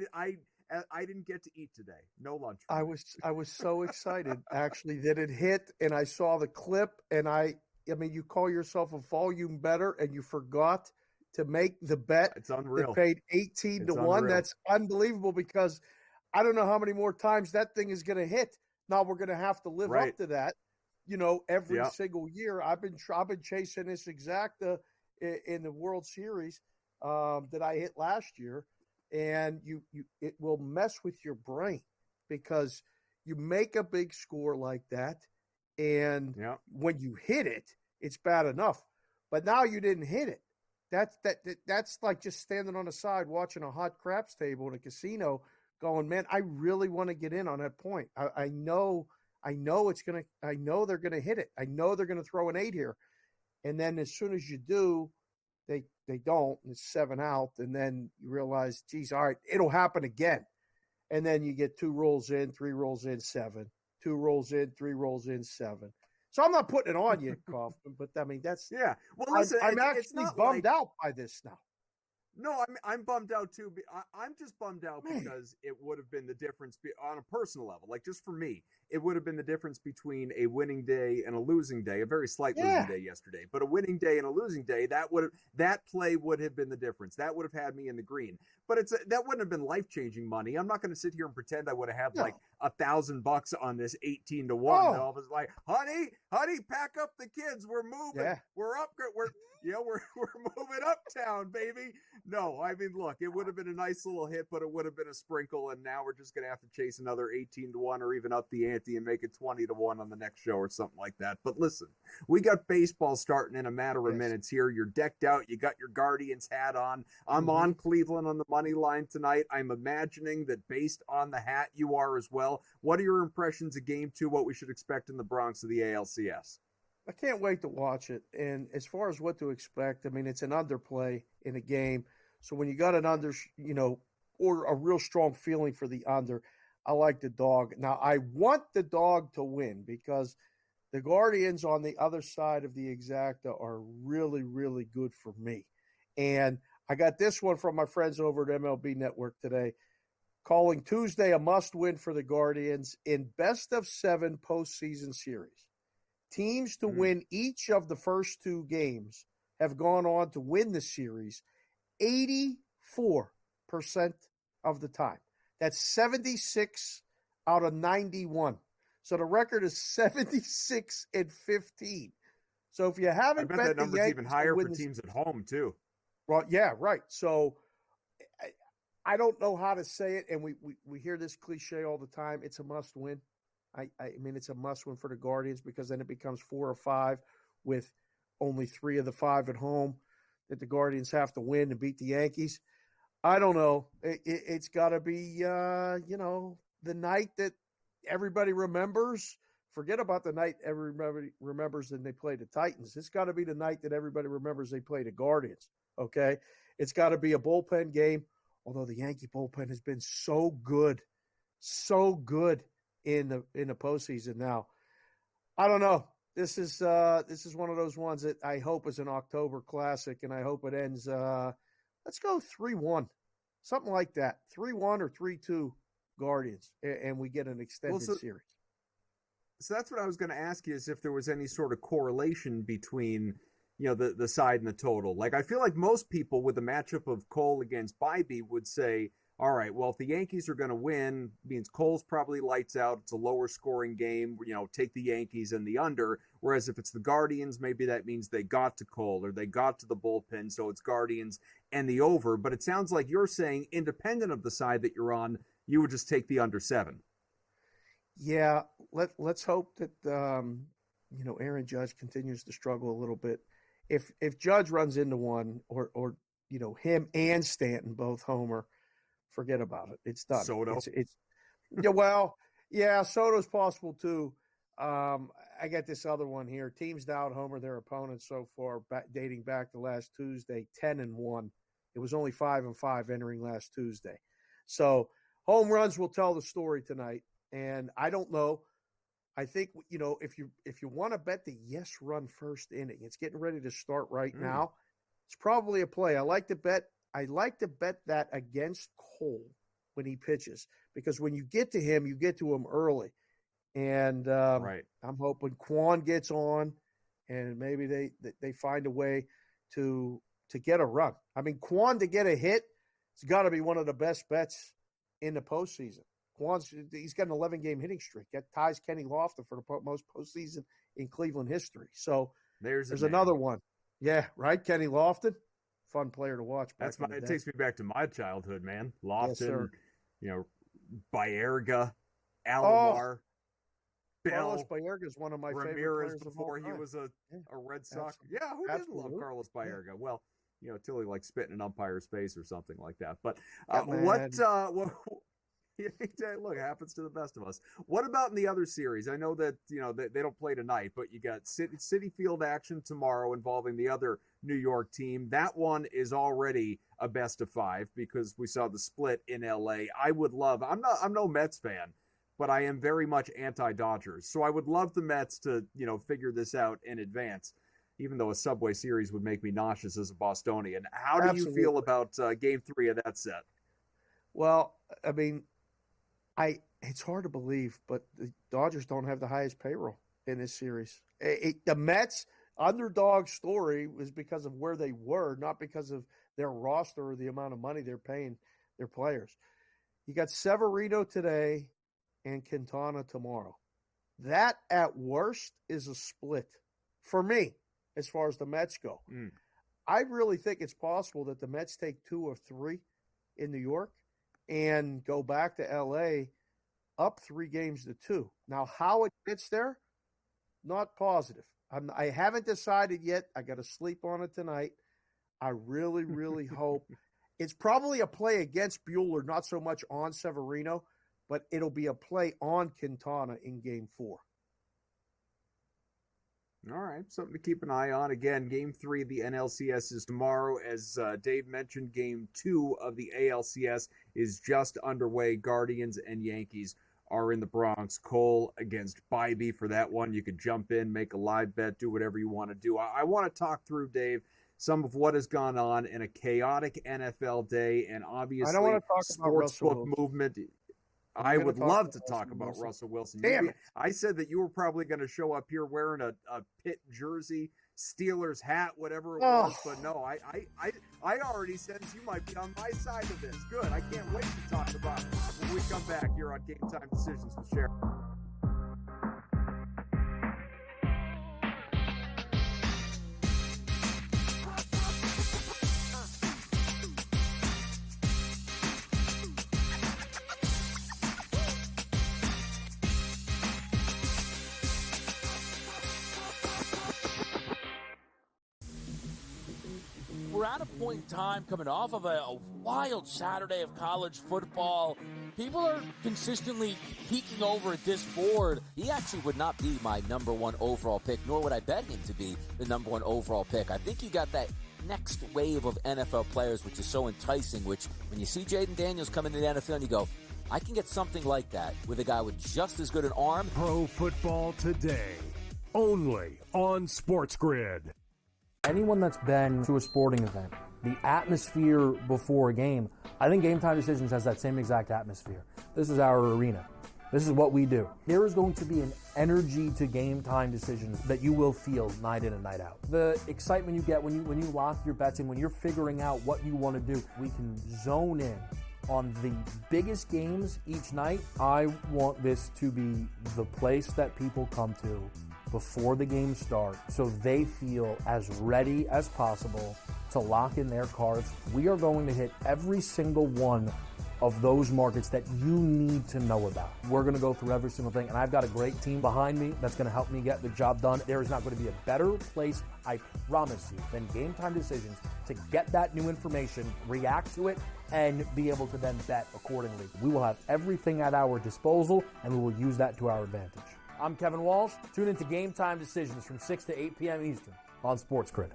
didn't get to eat today. No lunch. I was so excited actually that it hit, and I saw the clip, and I mean, you call yourself a volume better, and you forgot to make the bet. It's unreal. It paid 18 to 1. That's unbelievable, because I don't know how many more times that thing is going to hit. Now we're going to have to live up to that, every single year. I've been chasing this exacta in the World Series that I hit last year, and it will mess with your brain, because you make a big score like that, and when you hit it, it's bad enough. But now you didn't hit it. That's like just standing on the side watching a hot craps table in a casino, going, man, I really want to get in on that point. I know they're gonna hit it. I know they're gonna throw an 8 here, and then as soon as you do, they don't. And it's 7 out, and then you realize, geez, all right, it'll happen again, and then you get 2 rolls in, 3 rolls in, 7, 2 rolls in, 3 rolls in, 7. So I'm not putting it on you, Kaufman, but I mean, that's Well, listen, I'm actually bummed out by this now. No, I'm bummed out too. I'm just bummed out because it would have been the difference on a personal level. Like, just for me, it would have been the difference between a winning day and a losing day. A very slight losing day yesterday, but a winning day and a losing day. That play would have been the difference. That would have had me in the green. But that wouldn't have been life-changing money. I'm not going to sit here and pretend I would have had like $1,000 on this 18 to 1. And all of it's like, honey, pack up the kids. We're moving. Yeah. We're up. We're moving uptown, baby. No, I mean, look, it would have been a nice little hit, but it would have been a sprinkle, and now we're just going to have to chase another 18 to 1 or even up the ante and make it 20 to 1 on the next show or something like that. But listen, we got baseball starting in a matter of minutes here. You're decked out. You got your Guardians hat on. I'm on Cleveland on the money line tonight. I'm imagining that based on the hat, you are as well. What are your impressions of Game 2, what we should expect in the Bronx of the ALCS? I can't wait to watch it. And as far as what to expect, I mean, it's an underplay in a game. So when you got an under, or a real strong feeling for the under, I like the dog. Now, I want the dog to win because the Guardians on the other side of the exacta are really, really good for me. And I got this one from my friends over at MLB Network today, calling Tuesday a must-win for the Guardians in best-of-7 postseason series. Teams to win each of the first 2 games have gone on to win the series 84% of the time. That's 76 out of 91. So the record is 76-15. So if you haven't bet that the number's Yankees even higher for teams at home too. Well, yeah, right. So I don't know how to say it, and we hear this cliche all the time. It's a must win. I mean, it's a must win for the Guardians because then it becomes 4 or 5 with only 3 of the 5 at home that the Guardians have to win to beat the Yankees. I don't know. It's got to be, the night that everybody remembers. Forget about the night everybody remembers that they play the Titans. It's got to be the night that everybody remembers they play the Guardians, okay? It's got to be a bullpen game, although the Yankee bullpen has been so good in the postseason now. I don't know. This is one of those ones that I hope is an October classic, and I hope it ends. Let's go 3-1, something like that, 3-1 or 3-2 Guardians, and we get an extended series. So that's what I was going to ask you, is if there was any sort of correlation between, the side and the total. Like, I feel like most people with the matchup of Cole against Bybee would say, all right, well, if the Yankees are going to win, means Cole's probably lights out. It's a lower scoring game, take the Yankees and the under. Whereas if it's the Guardians, maybe that means they got to Cole or they got to the bullpen. So it's Guardians and the over. But it sounds like you're saying, independent of the side that you're on, you would just take the under 7. Yeah, let's hope that Aaron Judge continues to struggle a little bit. If Judge runs into one, or him and Stanton both homer Forget about it. It's done. Soto. It's yeah. Well, yeah, Soto's possible too. I got this other one here. Teams now at home are their opponents so far, dating back to last Tuesday, 10-1. It was only 5-5 entering last Tuesday. So home runs will tell the story tonight. And I don't know. I think, if you want to bet the yes run first inning, it's getting ready to start right now. It's probably a play. I like to bet that against Cole when he pitches, because when you get to him, you get to him early. And right. I'm hoping Quan gets on, and maybe they find a way to get a run. I mean, Quan to get a hit, it's got to be one of the best bets in the postseason. He's got an 11-game hitting streak. That ties Kenny Lofton for the most postseason in Cleveland history. So there's another one. Yeah, right, Kenny Lofton, fun player to watch. It takes me back to my childhood, man. Lofton, Baerga, Alomar, Bell. Carlos Baerga is one of my favorite players before he was a Red Sox. Absolutely. Yeah, who didn't love Carlos Baerga? Yeah. Well, till he like spit in an umpire's face or something like that. But look, it happens to the best of us. What about in the other series? I know that they don't play tonight, but you got Citi Field action tomorrow involving the other New York team. That one is already a best of 5 because we saw the split in LA. I'm no Mets fan, but I am very much anti-Dodgers. So I would love the Mets to figure this out in advance, even though a Subway series would make me nauseous as a Bostonian. How do you feel about Game 3 of that set? Well, I mean, it's hard to believe, but the Dodgers don't have the highest payroll in this series. The Mets underdog story was because of where they were, not because of their roster or the amount of money they're paying their players. You got Severino today and Quintana tomorrow. That, at worst, is a split for me as far as the Mets go. I really think it's possible that the Mets take 2 or 3 in New York and go back to L.A. up 3-2. Now, how it gets there, not positive. I haven't decided yet. I got to sleep on it tonight. I really, really hope. It's probably a play against Buehler, not so much on Severino, but it'll be a play on Quintana in Game 4. All right, something to keep an eye on. Again, Game 3 of the NLCS is tomorrow. As Dave mentioned, Game 2 of the ALCS is just underway. Guardians and Yankees are in the Bronx. Cole against Bybee for that one. You could jump in, make a live bet, do whatever you want to do. I want to talk through, Dave, some of what has gone on in a chaotic NFL day, and obviously I don't want to talk about sportsbook movement. I would love to talk about Russell Wilson. Damn it. I said that you were probably going to show up here wearing a Pitt jersey, Steelers hat, whatever it was. But no, I already sensed you might be on my side of this. Good. I can't wait to talk about it when we come back here on Game Time Decisions with Sharon. We're at a point in time coming off of a wild Saturday of college football. People are consistently peeking over at this board. He actually would not be my number 1 overall pick, nor would I bet him to be the number 1 overall pick. I think he got that next wave of NFL players, which is so enticing, which when you see Jaden Daniels come into the NFL and you go, I can get something like that with a guy with just as good an arm. Pro Football Today, only on SportsGrid. Anyone that's been to a sporting event, the atmosphere before a game, I think Game Time Decisions has that same exact atmosphere. This is our arena. This is what we do. There is going to be an energy to Game Time Decisions that you will feel night in and night out. The excitement you get when you lock your bets in, when you're figuring out what you want to do, we can zone in on the biggest games each night. I want this to be the place that people come to before the game starts so they feel as ready as possible to lock in their cards. We are going to hit every single one of those markets that you need to know about. We're going to go through every single thing, and I've got a great team behind me that's going to help me get the job done. There is not going to be a better place, I promise you, than Game Time Decisions to get that new information, react to it, and be able to then bet accordingly. We will have everything at our disposal, and we will use that to our advantage. I'm Kevin Walsh. Tune into Game Time Decisions from 6 to 8 p.m. Eastern on SportsGrid.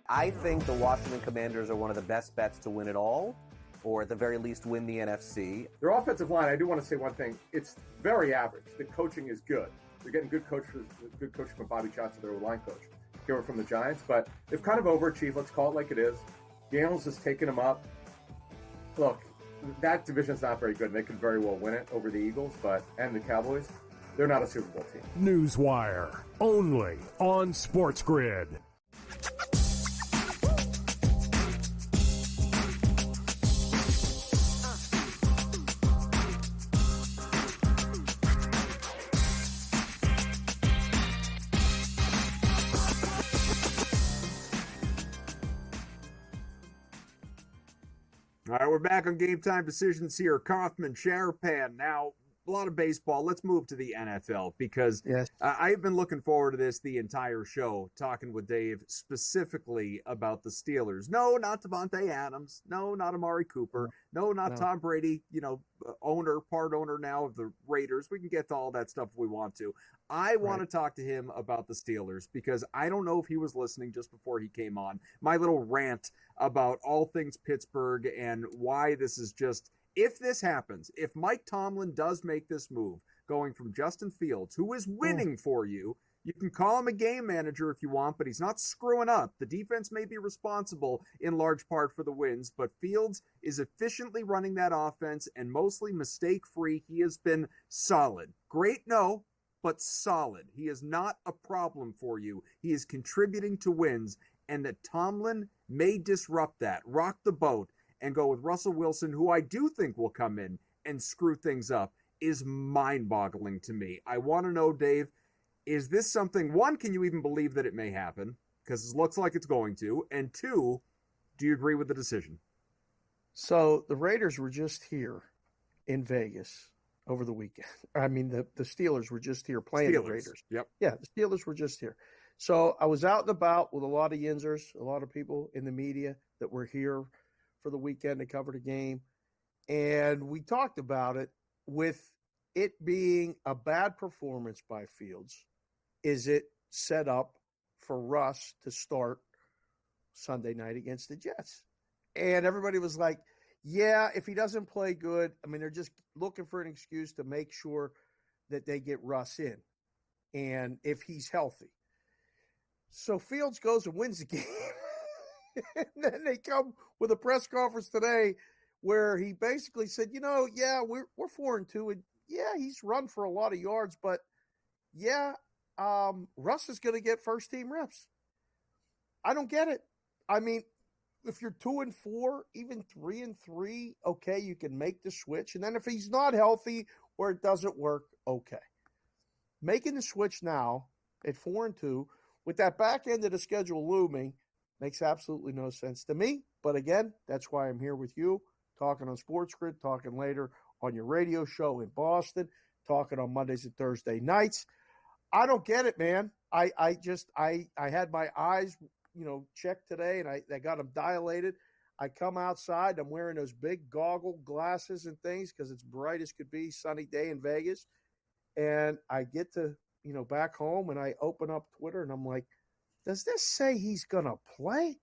I think the Washington Commanders are one of the best bets to win it all, or at the very least win the NFC. Their offensive line, I do want to say one thing. It's very average. The coaching is good. They're getting good coaching from Bobby Johnson, their line coach. Here from the Giants, but they've kind of overachieved. Let's call it like it is. Daniels has taken them up. Look, that division's not very good, and they could very well win it over the Eagles, and the Cowboys. They're not a Super Bowl team. Newswire, only on SportsGrid. All right, we're back on Game Time Decisions here. Kaufman, Sharapan. Now, a lot of baseball. Let's move to the NFL because I've been looking forward to this the entire show, talking with Dave specifically about the Steelers. No, not Devontae Adams. No, not Amari Cooper. No, not Tom Brady, part owner now of the Raiders. We can get to all that stuff if we want to. I want to talk to him about the Steelers because I don't know if he was listening just before he came on. My little rant about all things Pittsburgh and why this is just, if this happens, if Mike Tomlin does make this move, going from Justin Fields, who is winning for you, you can call him a game manager if you want, but he's not screwing up. The defense may be responsible in large part for the wins, but Fields is efficiently running that offense and mostly mistake-free. He has been solid. Great, no, but solid. He is not a problem for you. He is contributing to wins, and that Tomlin may disrupt that, rock the boat, and go with Russell Wilson, who I do think will come in and screw things up, is mind-boggling to me. I want to know, Dave, is this something, one, can you even believe that it may happen? Because it looks like it's going to. And two, do you agree with the decision? So the Raiders were just here in Vegas over the weekend. I mean, the Steelers were just here playing the Raiders. Yep. Yeah, the Steelers were just here. So I was out and about with a lot of Yinzers, a lot of people in the media that were here for the weekend to cover the game. And we talked about it with it being a bad performance by Fields. Is it set up for Russ to start Sunday night against the Jets? And everybody was like, yeah, if he doesn't play good, I mean, they're just looking for an excuse to make sure that they get Russ in. And if he's healthy. So Fields goes and wins the game. And then they come with a press conference today where he basically said, we're 4-2, and yeah, he's run for a lot of yards, but yeah, Russ is going to get first team reps. I don't get it. I mean, if you're 2-4, even 3-3, okay, you can make the switch. And then if he's not healthy or it doesn't work, okay. Making the switch now at 4-2 with that back end of the schedule looming makes absolutely no sense to me. But again, that's why I'm here with you, talking on SportsGrid, talking later on your radio show in Boston, talking on Mondays and Thursday nights. I don't get it, man. I had my eyes, checked today, and I got them dilated. I come outside. I'm wearing those big goggle glasses and things because it's bright as could be, sunny day in Vegas. And I get to, back home, and I open up Twitter, and I'm like, does this say he's going to play?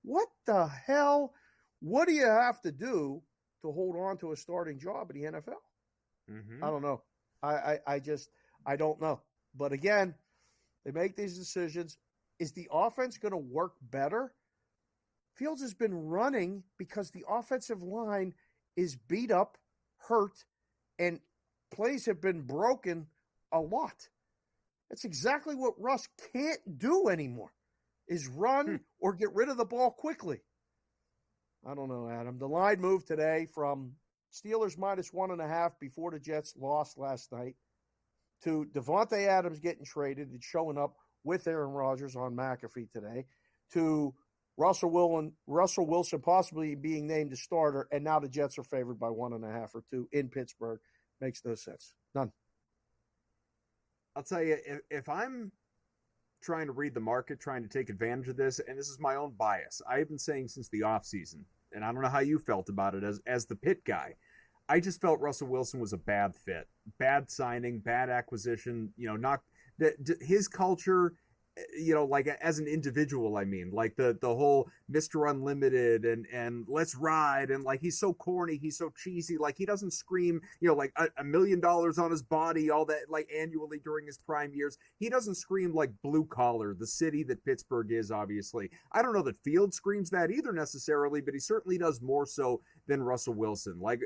What the hell? What do you have to do to hold on to a starting job in the NFL? Mm-hmm. I don't know. I don't know. But again, they make these decisions. Is the offense going to work better? Fields has been running because the offensive line is beat up, hurt, and plays have been broken a lot. That's exactly what Russ can't do anymore, is run or get rid of the ball quickly. I don't know, Adam. The line moved today from Steelers -1.5 before the Jets lost last night to Devontae Adams getting traded and showing up with Aaron Rodgers on McAfee today to Russell Wilson possibly being named a starter, and now the Jets are favored by 1.5 or 2 in Pittsburgh. Makes no sense. None. I'll tell you, if I'm trying to read the market, trying to take advantage of this, and this is my own bias, I've been saying since the offseason, and I don't know how you felt about it as the Pitt guy. I just felt Russell Wilson was a bad fit, bad signing, bad acquisition. Not his culture. Like as an individual, I mean, like the whole Mr. Unlimited and let's ride, and like he's so corny, he's so cheesy, like he doesn't scream, like $1 million on his body, all that, like annually during his prime years. He doesn't scream like blue collar, the city that Pittsburgh is, obviously. I don't know that Fields screams that either necessarily, but he certainly does more so than Russell Wilson. Like,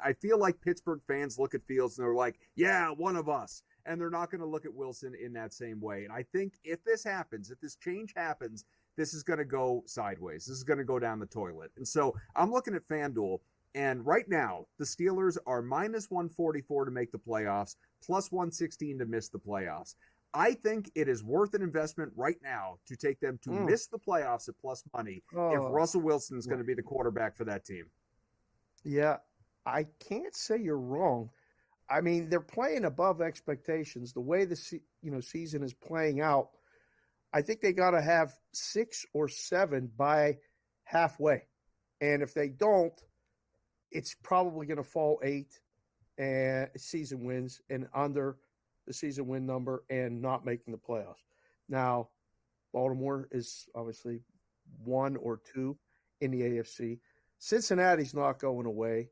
I feel like Pittsburgh fans look at Fields and they're like, yeah, one of us. And they're not going to look at Wilson in that same way. And I think if this happens, if this change happens, this is going to go sideways. This is going to go down the toilet. And so I'm looking at FanDuel, and right now the Steelers are minus 144 to make the playoffs, plus 116 to miss the playoffs. I think it is worth an investment right now to take them to miss the playoffs at plus money if Russell Wilson is going to be the quarterback for that team. Yeah, I can't say you're wrong. I mean, they're playing above expectations. The way the season is playing out, I think they got to have 6 or 7 by halfway. And if they don't, it's probably going to fall 8 and season wins and under the season win number and not making the playoffs. Now, Baltimore is obviously 1 or 2 in the AFC. Cincinnati's not going away.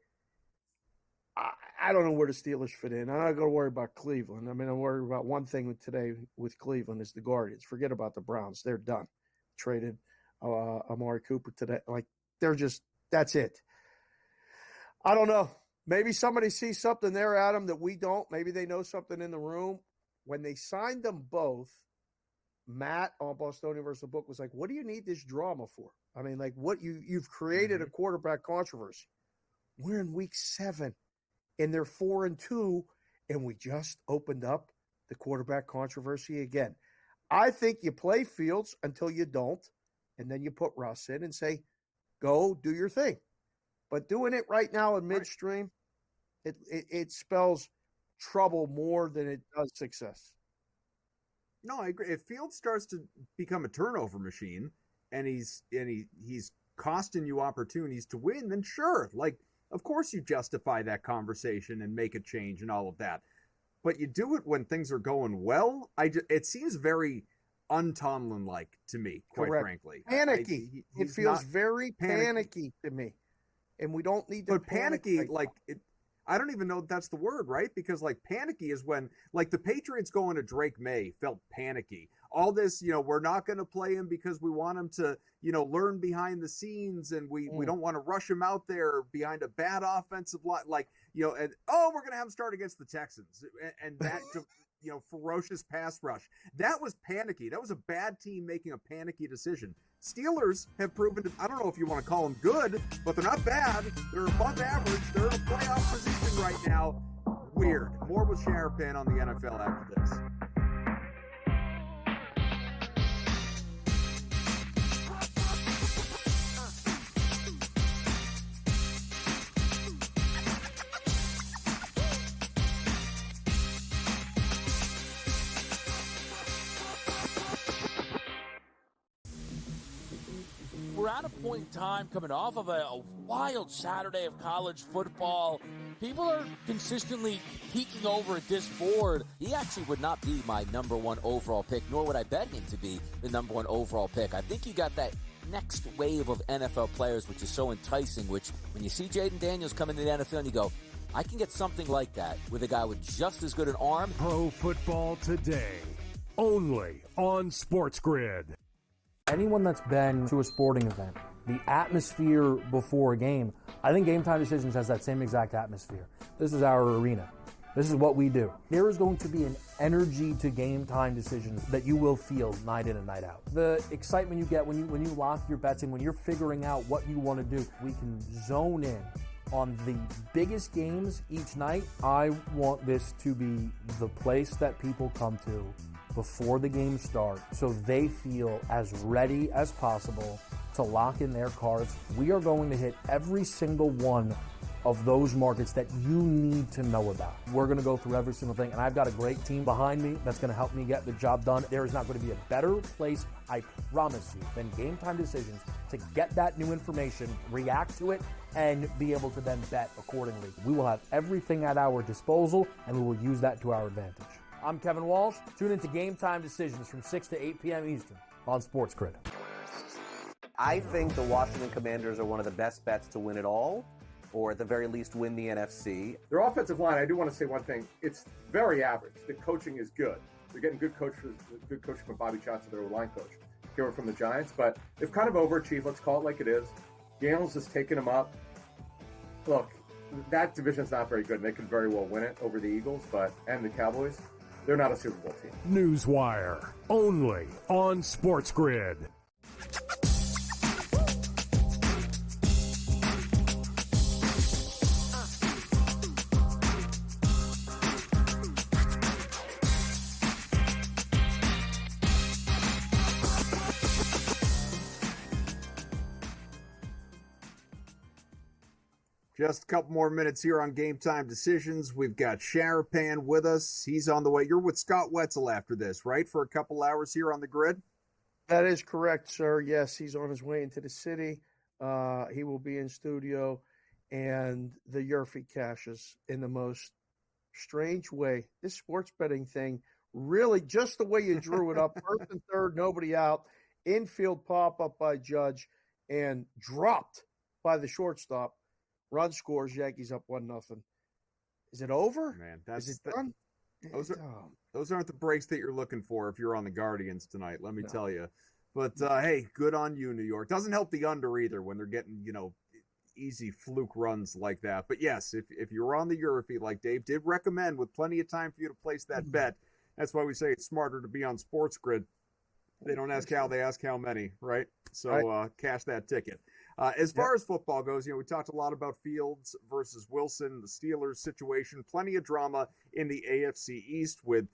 I don't know where the Steelers fit in. I'm not going to worry about Cleveland. I mean, I'm worried about one thing today with Cleveland is the Guardians. Forget about the Browns. They're done. Traded Amari Cooper today. Like, that's it. I don't know. Maybe somebody sees something there, Adam, that we don't. Maybe they know something in the room. When they signed them both, Matt on Bostonian versus the Book was like, what do you need this drama for? I mean, like, what you've created a quarterback controversy. We're in week 7. And they're 4-2, and we just opened up the quarterback controversy again. I think you play Fields until you don't, and then you put Russ in and say, go do your thing. But doing it right now in midstream, it spells trouble more than it does success. No, I agree. If Fields starts to become a turnover machine, and he's costing you opportunities to win, then sure, like, of course you justify that conversation and make a change and all of that. But you do it when things are going well. It seems very un-Tomlin-like to me, quite frankly. Panicky. It feels very panicky to me. And we don't need to But panicky, I don't even know if that's the word, right? Because, like, panicky is when, like, the Patriots going to Drake May felt panicky. All this, we're not going to play him because we want him to, learn behind the scenes, and we don't want to rush him out there behind a bad offensive line. Like, we're going to have him start against the Texans. And that, ferocious pass rush. That was panicky. That was a bad team making a panicky decision. Steelers have proven, I don't know if you want to call them good, but they're not bad. They're above average. They're in a playoff position right now. Weird. More with Sharapin on the NFL after this. We're at a point in time coming off of a wild Saturday of college football. People are consistently peeking over at this board. He actually would not be my number 1 overall pick, nor would I bet him to be the number 1 overall pick. I think you got that next wave of NFL players, which is so enticing, which when you see Jaden Daniels come into the NFL and you go, I can get something like that with a guy with just as good an arm. Pro Football Today, only on SportsGrid. Anyone that's been to a sporting event, the atmosphere before a game, I think Game Time Decisions has that same exact atmosphere. This is our arena. This is what we do. There is going to be an energy to Game Time Decisions that you will feel night in and night out. The excitement you get when you lock your bets in, when you're figuring out what you want to do, we can zone in on the biggest games each night. I want this to be the place that people come to before the game starts so they feel as ready as possible to lock in their cards. We are going to hit every single one of those markets that you need to know about. We're going to go through every single thing, and I've got a great team behind me that's going to help me get the job done. There is not going to be a better place, I promise you, than Game Time Decisions to get that new information, react to it, and be able to then bet accordingly. We will have everything at our disposal, and we will use that to our advantage. I'm Kevin Walsh. Tune into Game Time Decisions from 6 to 8 p.m. Eastern on SportsGrid. I think the Washington Commanders are one of the best bets to win it all, or at the very least win the NFC. Their offensive line, I do want to say one thing. It's very average. The coaching is good. They're getting good coaching from Bobby Johnson, their line coach. Came from the Giants, but they've kind of overachieved. Let's call it like it is. Daniels has taken them up. Look, that division's not very good, and they could very well win it over the Eagles, and the Cowboys. They're not a Super Bowl team. Newswire, only on SportsGrid. Just a couple more minutes here on Game Time Decisions. We've got Sharapan with us. He's on the way. You're with Scott Wetzel after this, right? For a couple hours here on the grid? That is correct, sir. Yes, he's on his way into the city. He will be in studio, and the Yurfie cashes in the most strange way. This sports betting thing, really, just the way you drew it up, first and third, nobody out, infield pop-up by Judge, and dropped by the shortstop. Run scores, Yankees up 1-0. Is it over? Man, is it done? Those aren't the breaks that you're looking for if you're on the Guardians tonight, let me tell you. But, hey, good on you, New York. Doesn't help the under either when they're getting, easy fluke runs like that. But, yes, if you're on the Europe, like Dave did recommend, with plenty of time for you to place that bet, that's why we say it's smarter to be on SportsGrid. They don't ask how, they ask how many, right? So cash that ticket. As far as football goes, we talked a lot about Fields versus Wilson, the Steelers situation, plenty of drama in the AFC East with,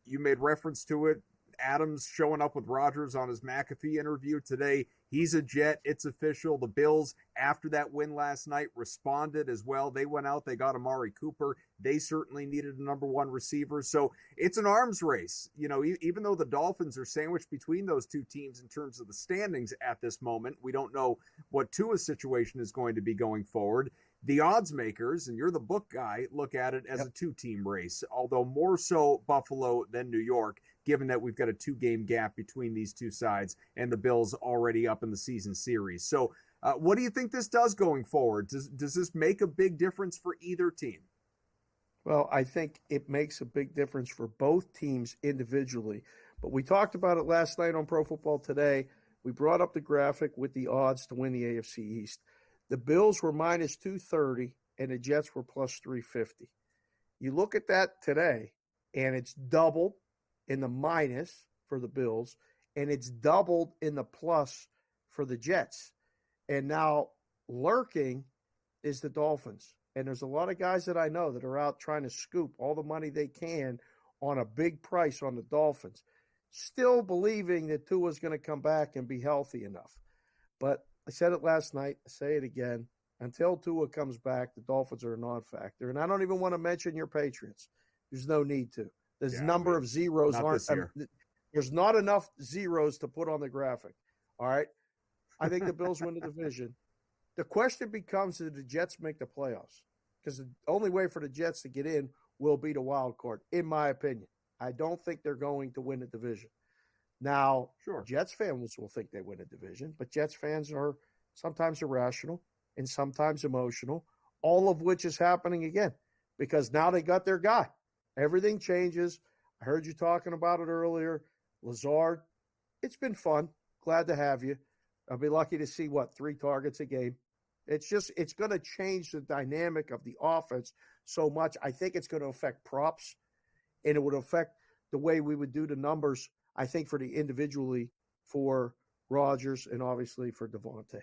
you made reference to it, Adams showing up with Rodgers on his McAfee interview today. He's a Jet. It's official. The Bills, after that win last night, responded as well. They went out. They got Amari Cooper. They certainly needed a number one receiver. So it's an arms race. Even though the Dolphins are sandwiched between those two teams in terms of the standings at this moment, we don't know what Tua's situation is going to be going forward. The odds makers, and you're the book guy, look at it as a two-team race, although more so Buffalo than New York, given that we've got a two-game gap between these two sides and the Bills already up in the season series. So what do you think this does going forward? Does this make a big difference for either team? Well, I think it makes a big difference for both teams individually. But we talked about it last night on Pro Football Today. We brought up the graphic with the odds to win the AFC East. The Bills were minus 230 and the Jets were plus 350. You look at that today, and it's doubled in the minus for the Bills, and it's doubled in the plus for the Jets. And now lurking is the Dolphins. And there's a lot of guys that I know that are out trying to scoop all the money they can on a big price on the Dolphins, still believing that Tua's going to come back and be healthy enough. But I said it last night, I say it again. Until Tua comes back, the Dolphins are a non-factor. And I don't even want to mention your Patriots. There's no need to. There's number of zeros aren't. There's not enough zeros to put on the graphic. All right? I think the Bills win the division. The question becomes, do the Jets make the playoffs? Because the only way for the Jets to get in will be the wild card, in my opinion. I don't think they're going to win the division. Now, Jets fans will think they win a division, but Jets fans are sometimes irrational and sometimes emotional, all of which is happening again because now they got their guy. Everything changes. I heard you talking about it earlier. Lazard, it's been fun. Glad to have you. I'll be lucky to see, 3 targets a game. It's going to change the dynamic of the offense so much. I think it's going to affect props, and it would affect the way we would do the numbers, I think, for the individually for Rodgers and obviously for Devontae.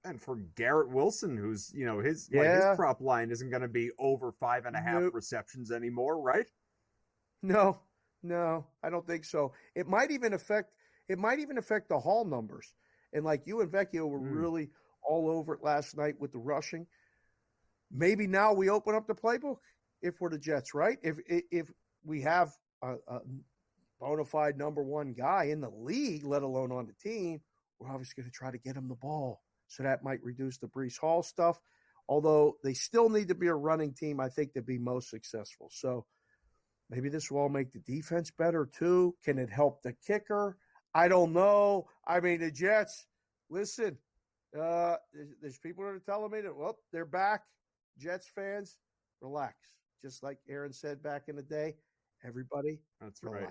And for Garrett Wilson, who's, his prop line isn't going to be over 5.5 receptions anymore, right? No, I don't think so. It might even affect the Hall numbers. And like you and Vecchio were really all over it last night with the rushing. maybe now we open up the playbook if we're the Jets, right? If we have a bona fide number one guy in the league, let alone on the team, we're obviously going to try to get him the ball. So that might reduce the Breece Hall stuff. Although they still need to be a running team, I think, to be most successful. So maybe this will all make the defense better too. Can it help the kicker? I don't know. I mean, the Jets, listen, there's people that are telling me that, well, they're back. Jets fans, relax. Just like Aaron said back in the day, everybody, that's relax.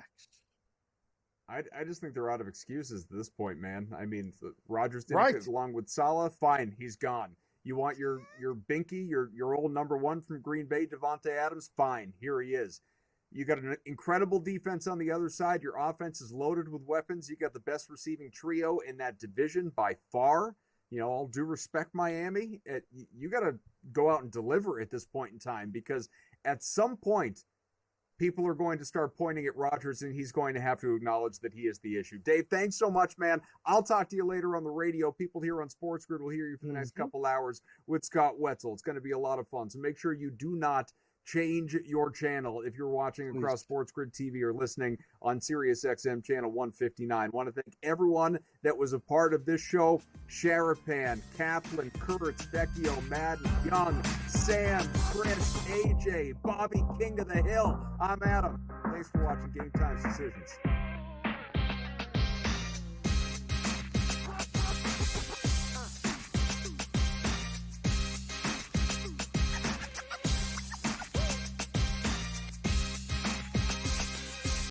Right. I just think they're out of excuses at this point, man. I mean, Rodgers didn't get along with Saleh. Fine, he's gone. You want your binky, your old number one from Green Bay, Devontae Adams? Fine, here he is. You got an incredible defense on the other side. Your offense is loaded with weapons. You got the best receiving trio in that division by far. You know, all due respect, Miami, you got to go out and deliver at this point in time, because at some point, people are going to start pointing at Rodgers, and he's going to have to acknowledge that he is the issue. Dave, thanks so much, man. I'll talk to you later on the radio. People here on SportsGrid will hear you for the next couple hours with Scott Wetzel. It's going to be a lot of fun. So make sure you do not change your channel if you're watching across SportsGrid TV or listening on SiriusXM channel 159. I want to thank everyone that was a part of this show. Sharapan, Kaplan, Kurtz, Vecchio, Madden, Young, Sam, Chris, AJ, Bobby, King of the Hill. I'm Adam. Thanks for watching Game Time Decisions.